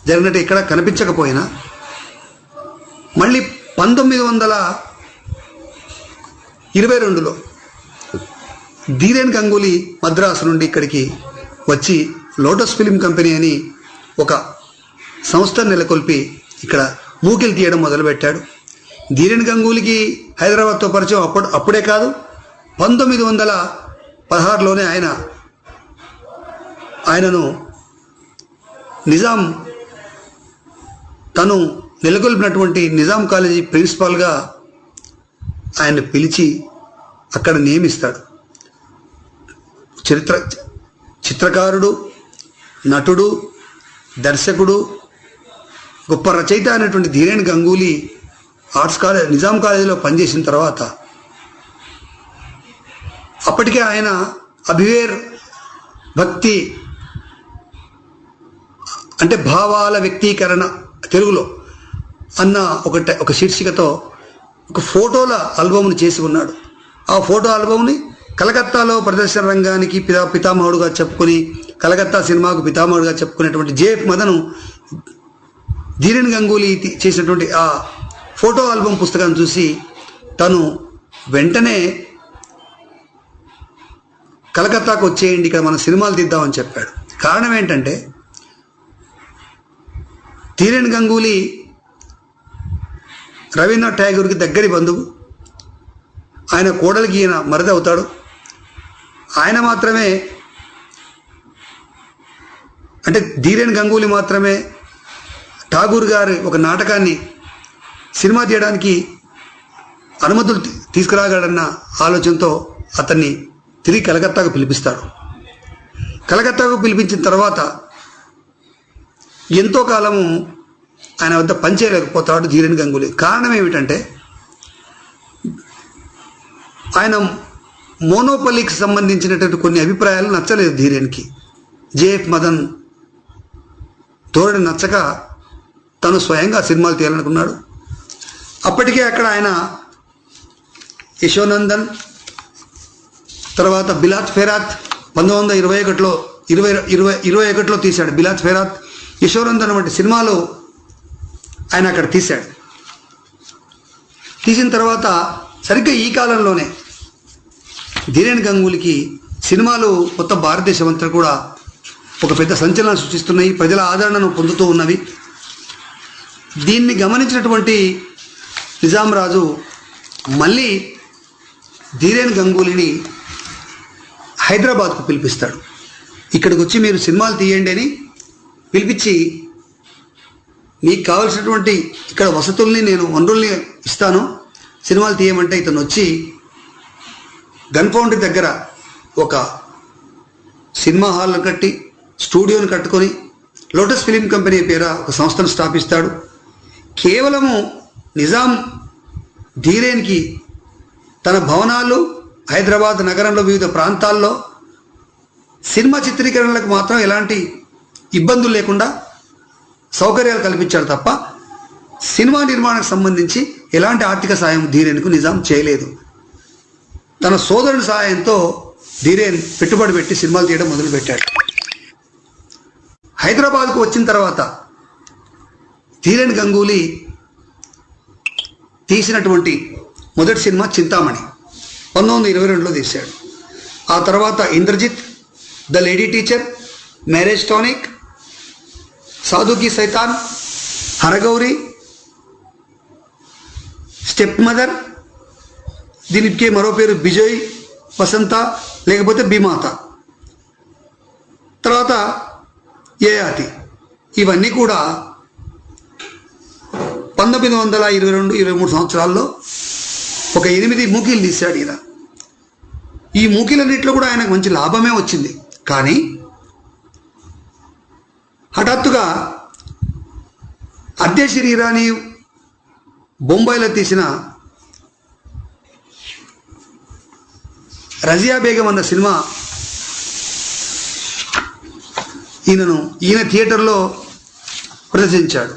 జరిగినట్టు ఇక్కడ కనిపించకపోయినా మళ్ళీ 1922లో ధీరేన్ గంగూలీ మద్రాసు నుండి ఇక్కడికి వచ్చి లోటస్ ఫిలిం కంపెనీ అని ఒక సంస్థను నెలకొల్పి ఇక్కడ మూకీలు తీయడం మొదలుపెట్టాడు. ధీరేన్ గంగూలీకి హైదరాబాద్తో పరిచయం అప్పుడే కాదు, 1916లోనే ఆయనను నిజాం, తను నెలకొల్పినటువంటి నిజాం కాలేజీ ప్రిన్సిపాల్గా ఆయన పిలిచి అక్కడ నియమిస్తాడు. చిత్రకారుడు, నటుడు, దర్శకుడు, గొప్ప రచయిత అయినటువంటి ధీరేన్ గంగూలీ ఆర్ట్స్ కాలేజ్, నిజాం కాలేజీలో పనిచేసిన తర్వాత అప్పటికే ఆయన అభివేర్ భక్తి అంటే భావాల వ్యక్తీకరణ తెలుగులో అన్న ఒక శీర్షికతో ఒక ఫోటోల ఆల్బమ్ను చేసి ఉన్నాడు. ఆ ఫోటో ఆల్బమ్ని కలకత్తాలో ప్రదర్శన రంగానికి పితామహుడుగా చెప్పుకొని కలకత్తా సినిమాకు పితామహుడుగా చెప్పుకునేటువంటి జేఎఫ్ మదన్ ధీరేన్ గంగూలీ చేసినటువంటి ఆ ఫోటో ఆల్బమ్ పుస్తకాన్ని చూసి తను వెంటనే కలకత్తాకు వచ్చేయండి, ఇక్కడ మనం సినిమాలు తీద్దామని చెప్పాడు. కారణం ఏంటంటే ధీరేన్ గంగూలీ రవీంద్రనాథ్ ఠాగూర్కి దగ్గరి బంధువు. ఆయన కోడలికి ఈయన మరిది అవుతాడు. ఆయన మాత్రమే అంటే ధీరేన్ గంగూలీ మాత్రమే ఠాగూర్ గారి ఒక నాటకాన్ని సినిమా తీయడానికి అనుమతులు తీసుకురాగలడన్న ఆలోచనతో అతన్ని తిరిగి కలకత్తాకు పిలిపిస్తాడు. కలకత్తాకు పిలిపించిన తర్వాత ఎంతో కాలము ఆయన వద్ద పనిచేయలేకపోతాడు ధీరేన్ గంగూలీ. కారణం ఏమిటంటే ఆయన మోనోపల్లీకి సంబంధించినటువంటి కొన్ని అభిప్రాయాలు నచ్చలేదు ధీరేన్కి. జేఎఫ్ మదన్ ధోరణి నచ్చక తను స్వయంగా సినిమాలు తీయాలనుకున్నాడు. అప్పటికే అక్కడ ఆయన యశోనందన్, తర్వాత బిలాత్ ఫెరాత్ 1921లో తీశాడు. బిలాత్ ఫెరాత్, యశోనందన్ వంటి సినిమాలు ఆయన అక్కడ తీశాడు. తీసిన తర్వాత సరిగ్గా ఈ కాలంలోనే ధీరేన్ గంగూలీకి సినిమాలు మొత్తం భారతదేశం అంతా కూడా ఒక పెద్ద సంచలనం సృష్టిస్తున్నాయి, ప్రజల ఆదరణను పొందుతూ ఉన్నవి. దీన్ని గమనించినటువంటి నిజాం రాజు మళ్ళీ ధీరేన్ గంగూలీని హైదరాబాద్కు పిలిపిస్తాడు. ఇక్కడికి వచ్చి మీరు సినిమాలు తీయండి అని పిలిపించి, మీకు కావలసినటువంటి ఇక్కడ వసతుల్ని నేను వనరుల్ని ఇస్తాను, సినిమాలు తీయమంటే ఇతను వచ్చి గన్ ఫౌండరీ దగ్గర ఒక సినిమా హాల్ను కట్టి స్టూడియోను కట్టుకొని లోటస్ ఫిలిం కంపెనీ పేర ఒక సంస్థను స్థాపిస్తాడు. కేవలము నిజాం ధీరేన్కి తన భవనాలు హైదరాబాద్ నగరంలో వివిధ ప్రాంతాల్లో సినిమా చిత్రీకరణలకు మాత్రం ఎలాంటి ఇబ్బందులు లేకుండా సౌకర్యాలు కల్పించాడు తప్ప సినిమా నిర్మాణానికి సంబంధించి ఎలాంటి ఆర్థిక సాయం ధీరేన్కు నిజాం చేయలేదు. తన సోదరుని సహాయంతో ధీరేన్ పెట్టుబడి పెట్టి సినిమాలు తీయడం మొదలుపెట్టాడు. హైదరాబాద్కు వచ్చిన తర్వాత ధీరేన్ గంగూలీ తీసినటువంటి మొదటి సినిమా చింతామణి 1922లో తీశాడు. ఆ తర్వాత Indrajit, the lady teacher, marriage tonic, సాధుకి సైతాన్, హరగౌరి, స్టెప్ మదర్, దీనికి మరో పేరు బిజయ్, వసంత లేకపోతే బిమాత, తర్వాత యయాతి. ఇవన్నీ కూడా 1922-23 సంవత్సరాల్లో ఒక 8 మూకీలు తీశాడు ఈయన. ఈ మూకీలన్నింటిలో కూడా ఆయనకు మంచి లాభమే వచ్చింది. కానీ హఠాత్తుగా అద్దె శరీరాన్ని బొంబాయిలో తీసిన రజియా బేగం అన్న సినిమా ఈయన థియేటర్లో ప్రదర్శించాడు.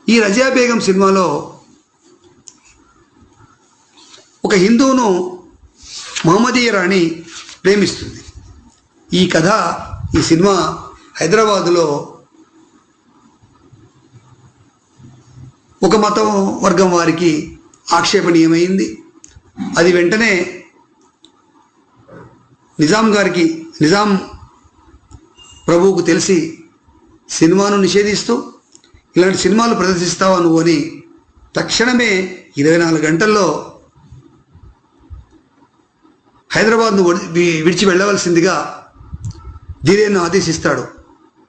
ఈ రజియా బేగం సినిమాలో ఒక హిందువును మహమ్మదీయ రాణి ప్రేమిస్తుంది. ఈ కథ, ఈ సినిమా హైదరాబాదులో ఒక మతం వర్గం వారికి ఆక్షేపణీయమైంది. అది వెంటనే నిజాం ప్రభువుకు తెలిసి సినిమాను నిషేధిస్తూ, ఇలాంటి సినిమాలు ప్రదర్శిస్తావా నువ్వు అని తక్షణమే 24 గంటల్లో హైదరాబాద్ను విడిచి వెళ్ళవలసిందిగా ధీరేన్ను ఆదేశిస్తాడు.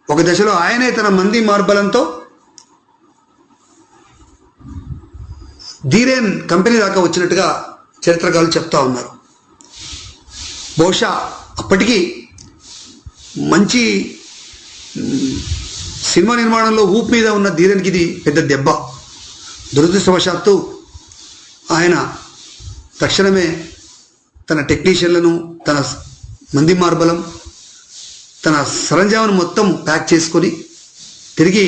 ఒక దశలో ఆయనే తన మంది మార్బలంతో ధీరేన్ కంపెనీ దాకా వచ్చినట్టుగా చరిత్రకారులు చెప్తా ఉన్నారు. బహుశా అప్పటికీ మంచి సినిమా నిర్మాణంలో ఊపు మీద ఉన్న ధీరేన్కి ఇది పెద్ద దెబ్బ. దురదృష్టవశాత్తు ఆయన తక్షణమే తన టెక్నీషియన్లను, తన మంది మార్బలం, తన సరంజామాను మొత్తం ప్యాక్ చేసుకొని తిరిగి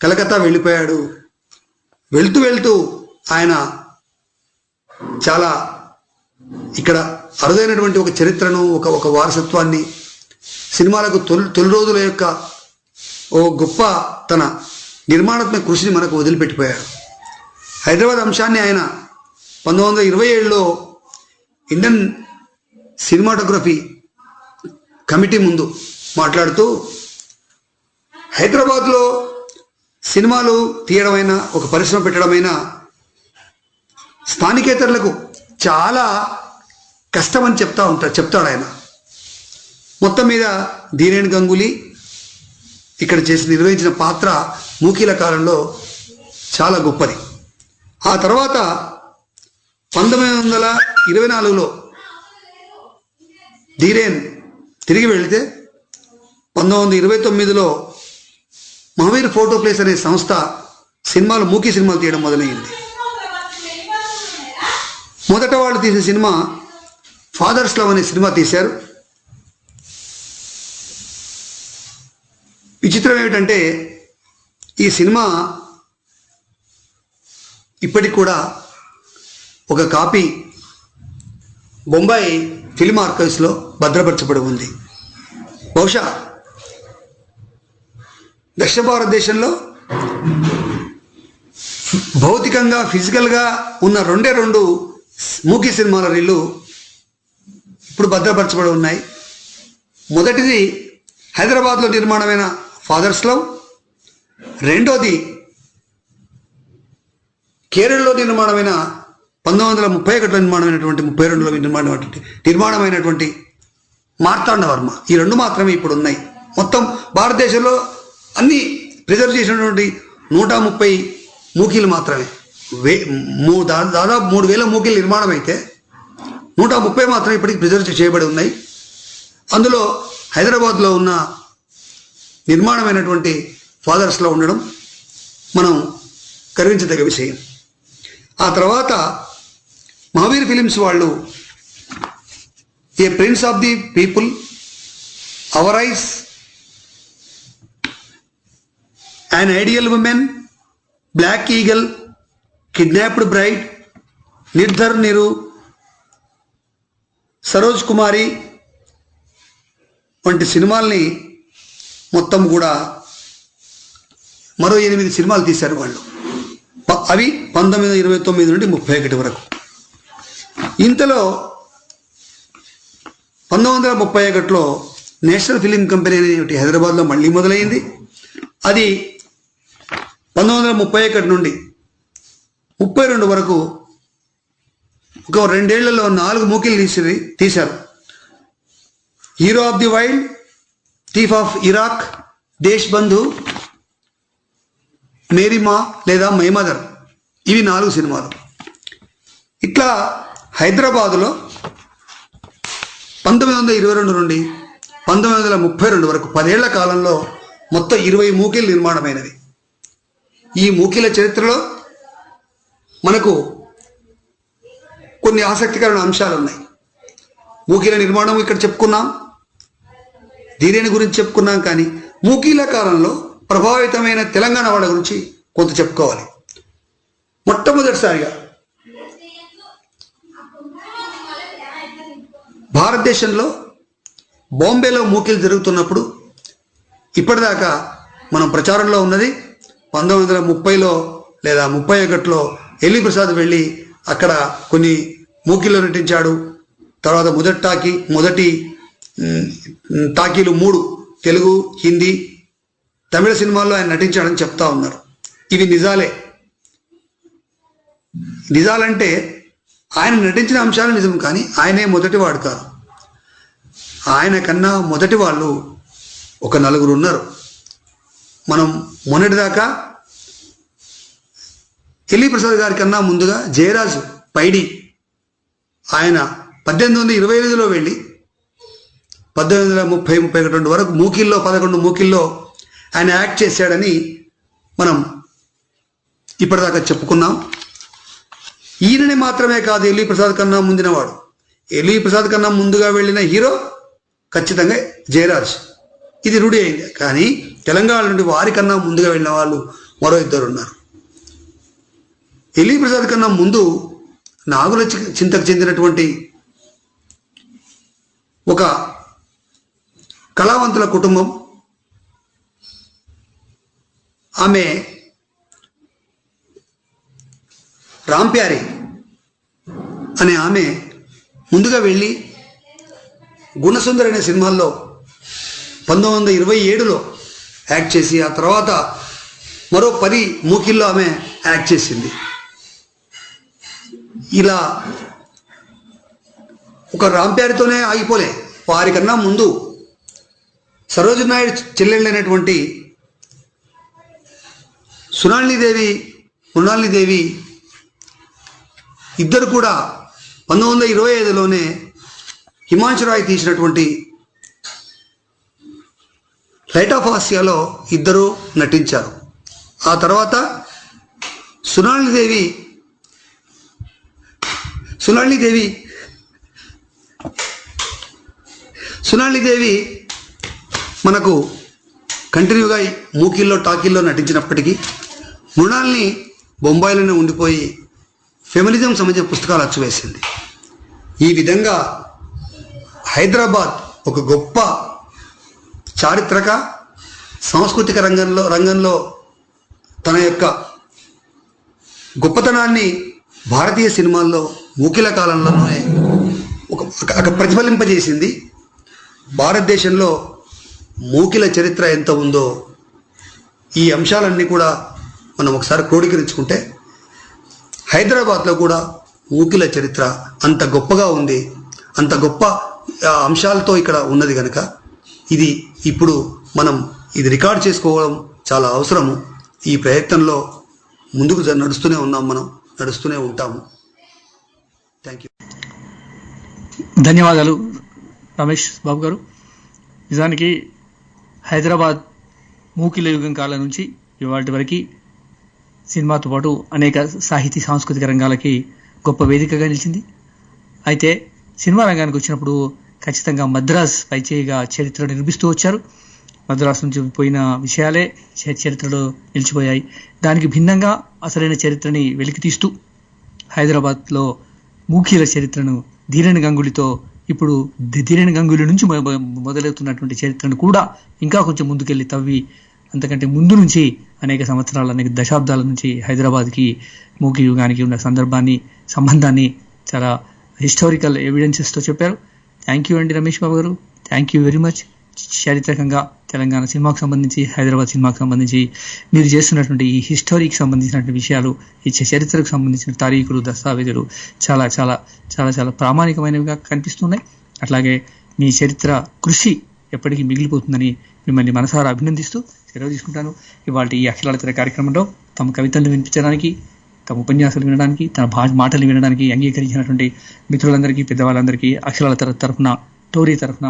కలకత్తా వెళ్ళిపోయాడు. వెళ్తూ ఆయన చాలా ఇక్కడ అరుదైనటువంటి ఒక చరిత్రను ఒక వారసత్వాన్ని సినిమాలకు తొలి రోజుల యొక్క ఓ గొప్ప తన నిర్మాణాత్మక కృషిని మనకు వదిలిపెట్టిపోయాడు. హైదరాబాద్ అంశాన్ని ఆయన 1927లో ఇండియన్ సినిమాటోగ్రఫీ కమిటీ ముందు మాట్లాడుతూ హైదరాబాద్లో సినిమాలు తీయడమైనా ఒక పరిశ్రమ పెట్టడమైనా స్థానికేతరులకు చాలా కష్టమని చెప్తాడు ఆయన. మొత్తం మీద ధీరేన్ గంగూలీ ఇక్కడ నిర్వహించిన పాత్ర మూకీల కాలంలో చాలా గొప్పది. ఆ తర్వాత 1924లో ధీరేన్ తిరిగి వెళితే 1929లో మహావీర్ ఫోటో ప్లేస్ అనే సంస్థ మూకీ సినిమాలు తీయడం మొదలైంది. మొదట వాళ్ళు తీసిన సినిమా ఫాదర్స్ లవ్ అనే సినిమా తీశారు. విచిత్రం ఏమిటంటే ఈ సినిమా ఇప్పటికి కూడా ఒక కాపీ బొంబాయి ఫిల్మ్ ఆర్కైవ్స్లో భద్రపరచబడి ఉంది. బహుశా దక్షిణ భారతదేశంలో భౌతికంగా ఫిజికల్గా ఉన్న రెండు మూకీ సినిమాల రీళ్ళు ఇప్పుడు భద్రపరచబడి ఉన్నాయి. మొదటిది హైదరాబాద్లో నిర్మాణమైన ఫాదర్స్ లవ్, రెండోది కేరళలో నిర్మాణమైన 1931లో నిర్మాణమైనటువంటి 32లో నిర్మాణమైనటువంటి మార్తాండవర్మ. ఈ రెండు మాత్రమే ఇప్పుడు ఉన్నాయి. మొత్తం భారతదేశంలో అన్ని ప్రిజర్వ్ చేసినటువంటి 130 మూకీలు మాత్రమే. దాదాపు 3000 మూకీలు నిర్మాణం అయితే 130 మాత్రమే ఇప్పటికి ప్రిజర్వ్ చేయబడి ఉన్నాయి. అందులో హైదరాబాద్లో ఉన్న నిర్మాణమైనటువంటి ఫాదర్స్లో ఉండడం మనం గర్వించదగ్గ విషయం. ఆ తర్వాత మహావీర్ ఫిలిమ్స్ వాళ్ళు a prince of the people, our eyes, an ideal woman, black eagle, kidnapped bride, నిర్ధర్ నిరు, సరోజ్ కుమారి వంటి సినిమాల్ని మొత్తం కూడా మరో 8 సినిమాలు తీశారు వాళ్ళు. అవి 1929 నుండి 31 వరకు. ఇంతలో 1931లో నేషనల్ ఫిలిం కంపెనీ అనేది హైదరాబాద్లో మళ్ళీ మొదలైంది. అది 1931 నుండి 32 వరకు ఒక 2 ఏళ్లలో 4 మూకీలు తీశారు. Hero of the wild, thief of Iraq, Desh Bandhu, మేరీమా లేదా మై మదర్, ఇవి 4 సినిమాలు. ఇట్లా హైదరాబాదులో 1922 నుండి 1932 వరకు 10 ఏళ్ల కాలంలో మొత్తం 20 మూకీలు నిర్మాణమైనవి. ఈ మూకీల చరిత్రలో మనకు కొన్ని ఆసక్తికరమైన అంశాలు ఉన్నాయి. మూకీల నిర్మాణం ఇక్కడ చెప్పుకున్నాం, ధీరేని గురించి చెప్పుకున్నాం. కానీ మూకీల కాలంలో ప్రభావితమైన తెలంగాణ వాళ్ళ గురించి కొంత చెప్పుకోవాలి. మొట్టమొదటిసారిగా భారతదేశంలో బాంబేలో మూకీలు జరుగుతున్నప్పుడు ఇప్పటిదాకా మనం ప్రచారంలో ఉన్నది 1930లో లేదా 31లో ఎల్వి ప్రసాద్ వెళ్ళి అక్కడ కొన్ని మూకీలో నటించాడు. తర్వాత మొదటి టాకీలు 3 తెలుగు, హిందీ, తమిళ సినిమాల్లో ఆయన నటించాడని చెప్తా ఉన్నారు. ఇవి నిజాలంటే ఆయన నటించిన అంశాలు నిజం, కానీ ఆయనే మొదటివాడు కాదు. ఆయన కన్నా మొదటి వాళ్ళు ఒక 4 ఉన్నారు. మనం మొన్నటిదాకా ఎల్వి ప్రసాద్ గారి కన్నా ముందుగా జయరాజు పైడి ఆయన 1825లో వెళ్ళి 1830-31 వరకు 11 మూకీల్లో ఆయన యాక్ట్ చేశాడని మనం ఇప్పటిదాకా చెప్పుకున్నాం. ఈయనని మాత్రమే కాదు ఎల్వి ప్రసాద్ కన్నా ముందినవాడు. ఎల్వి ప్రసాద్ కన్నా ముందుగా వెళ్ళిన హీరో ఖచ్చితంగా జయరాజ్, ఇది రూఢి అయింది. కానీ తెలంగాణ నుండి వారికన్నా ముందుగా వెళ్ళిన వాళ్ళు మరో 2 ఉన్నారు. ఎల్వి ప్రసాద్ కన్నా ముందు నాగుల చింతకు చెందినటువంటి ఒక కళావంతుల కుటుంబం. ఆమె రాంప్యారి అనే ఆమె ముందుగా వెళ్ళి గుణసుందర్ అనే సినిమాల్లో 1927లో యాక్ట్ చేసి ఆ తర్వాత మరో 10 మూకీల్లో ఆమె యాక్ట్ చేసింది. ఇలా ఒక రాంప్యారితోనే ఆగిపోలే, వారికన్నా ముందు సరోజినీ నాయుడు చెల్లెళ్ళైనటువంటి మృణాలినీదేవి ఇద్దరు కూడా 1925లోనే హిమాంశు రాయ్ తీసినటువంటి లైట్ ఆఫ్ ఆసియాలో ఇద్దరు నటించారు. ఆ తర్వాత సునాళిదేవి మనకు కంటిన్యూగా మూకీల్లో టాకీల్లో నటించినప్పటికీ మృణాల్ని బొంబాయిలోనే ఉండిపోయి ఫెమినిజం సంబంధించిన పుస్తకాలు అచ్చువేసింది. ఈ విధంగా హైదరాబాద్ ఒక గొప్ప చారిత్రక సాంస్కృతిక రంగంలో తన యొక్క గొప్పతనాన్ని భారతీయ సినిమాల్లో మూకీల కాలంలోనే ఒక ప్రతిఫలింపజేసింది. భారతదేశంలో మూకీల చరిత్ర ఎంత ఉందో ఈ అంశాలన్నీ కూడా మనం ఒకసారి క్రోడీకరించుకుంటే హైదరాబాద్లో కూడా మూకీల చరిత్ర అంత గొప్పగా ఉంది, అంత గొప్ప అంశాలతో ఇక్కడ ఉన్నది కనుక ఇప్పుడు మనం ఇది రికార్డ్ చేసుకోవడం చాలా అవసరము. ఈ ప్రయత్నంలో ముందుకు నడుస్తూనే ఉన్నాం, మనం నడుస్తూనే ఉంటాము. Thank you. ధన్యవాదాలు రమేష్ బాబు గారు. నిజానికి హైదరాబాద్ మూకీల యుగం కాలం నుంచి ఇవాటి వరకు సినిమాతో పాటు అనేక సాహితీ సాంస్కృతిక రంగాలకి గొప్ప వేదికగా నిలిచింది. అయితే సినిమా రంగానికి వచ్చినప్పుడు ఖచ్చితంగా మద్రాస్ పైచేయిగా చరిత్ర నిర్మిస్తూ వచ్చారు. మద్రాసు నుంచి పోయిన విషయాలే చరిత్రలో నిలిచిపోయాయి. దానికి భిన్నంగా అసలైన చరిత్రని వెలికితీస్తూ హైదరాబాద్లో మూకీల చరిత్రను ధీరన్ గంగులీతో, ఇప్పుడు ధీరన్ గంగూలీ నుంచి మొదలవుతున్నటువంటి చరిత్రను కూడా ఇంకా కొంచెం ముందుకెళ్ళి తవ్వి అంతకంటే ముందు నుంచి అనేక సంవత్సరాల, అనేక దశాబ్దాల నుంచి హైదరాబాద్కి మూకీ యుగానికి ఉన్న సంబంధాన్ని చాలా హిస్టారికల్ ఎవిడెన్సెస్తో చెప్పారు. థ్యాంక్ యూ అండి రమేష్ బాబు గారు, థ్యాంక్ యూ వెరీ మచ్. చారిత్రకంగా తెలంగాణ సినిమాకు సంబంధించి, హైదరాబాద్ సినిమాకు సంబంధించి మీరు చేస్తున్నటువంటి ఈ హిస్టరీకి సంబంధించినటువంటి విషయాలు, ఈ చరిత్రకు సంబంధించిన తారీఖులు, దస్తావేజులు చాలా చాలా చాలా చాలా ప్రామాణికమైనవిగా కనిపిస్తున్నాయి. అట్లాగే మీ చరిత్ర కృషి ఎప్పటికీ మిగిలిపోతుందని మిమ్మల్ని మనసారా అభినందిస్తూ సెలవు తీసుకుంటాను. ఇవాళ ఈ అక్షరాల కార్యక్రమంలో తమ కవితలను వినిపించడానికి, తమ ఉపన్యాసాలు వినడానికి, తన మాటలు వినడానికి అంగీకరించినటువంటి మిత్రులందరికీ, పెద్దవాళ్ళందరికీ అక్షరాల తరఫున, టోరీ తరఫున,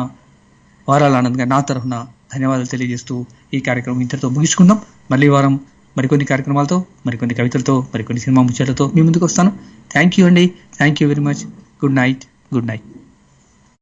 వారాల ఆనందంగా నా తరఫున ధన్యవాదాలు తెలియజేస్తూ ఈ కార్యక్రమం ఇంతటితో ముగించుకుందాం. మళ్ళీ వారం మరికొన్ని కార్యక్రమాలతో, మరికొన్ని కవితలతో, మరికొన్ని సినిమా ముచ్చట్లతో మీ ముందుకు వస్తాను. థ్యాంక్ యూ అండి, thank you very much. Good night.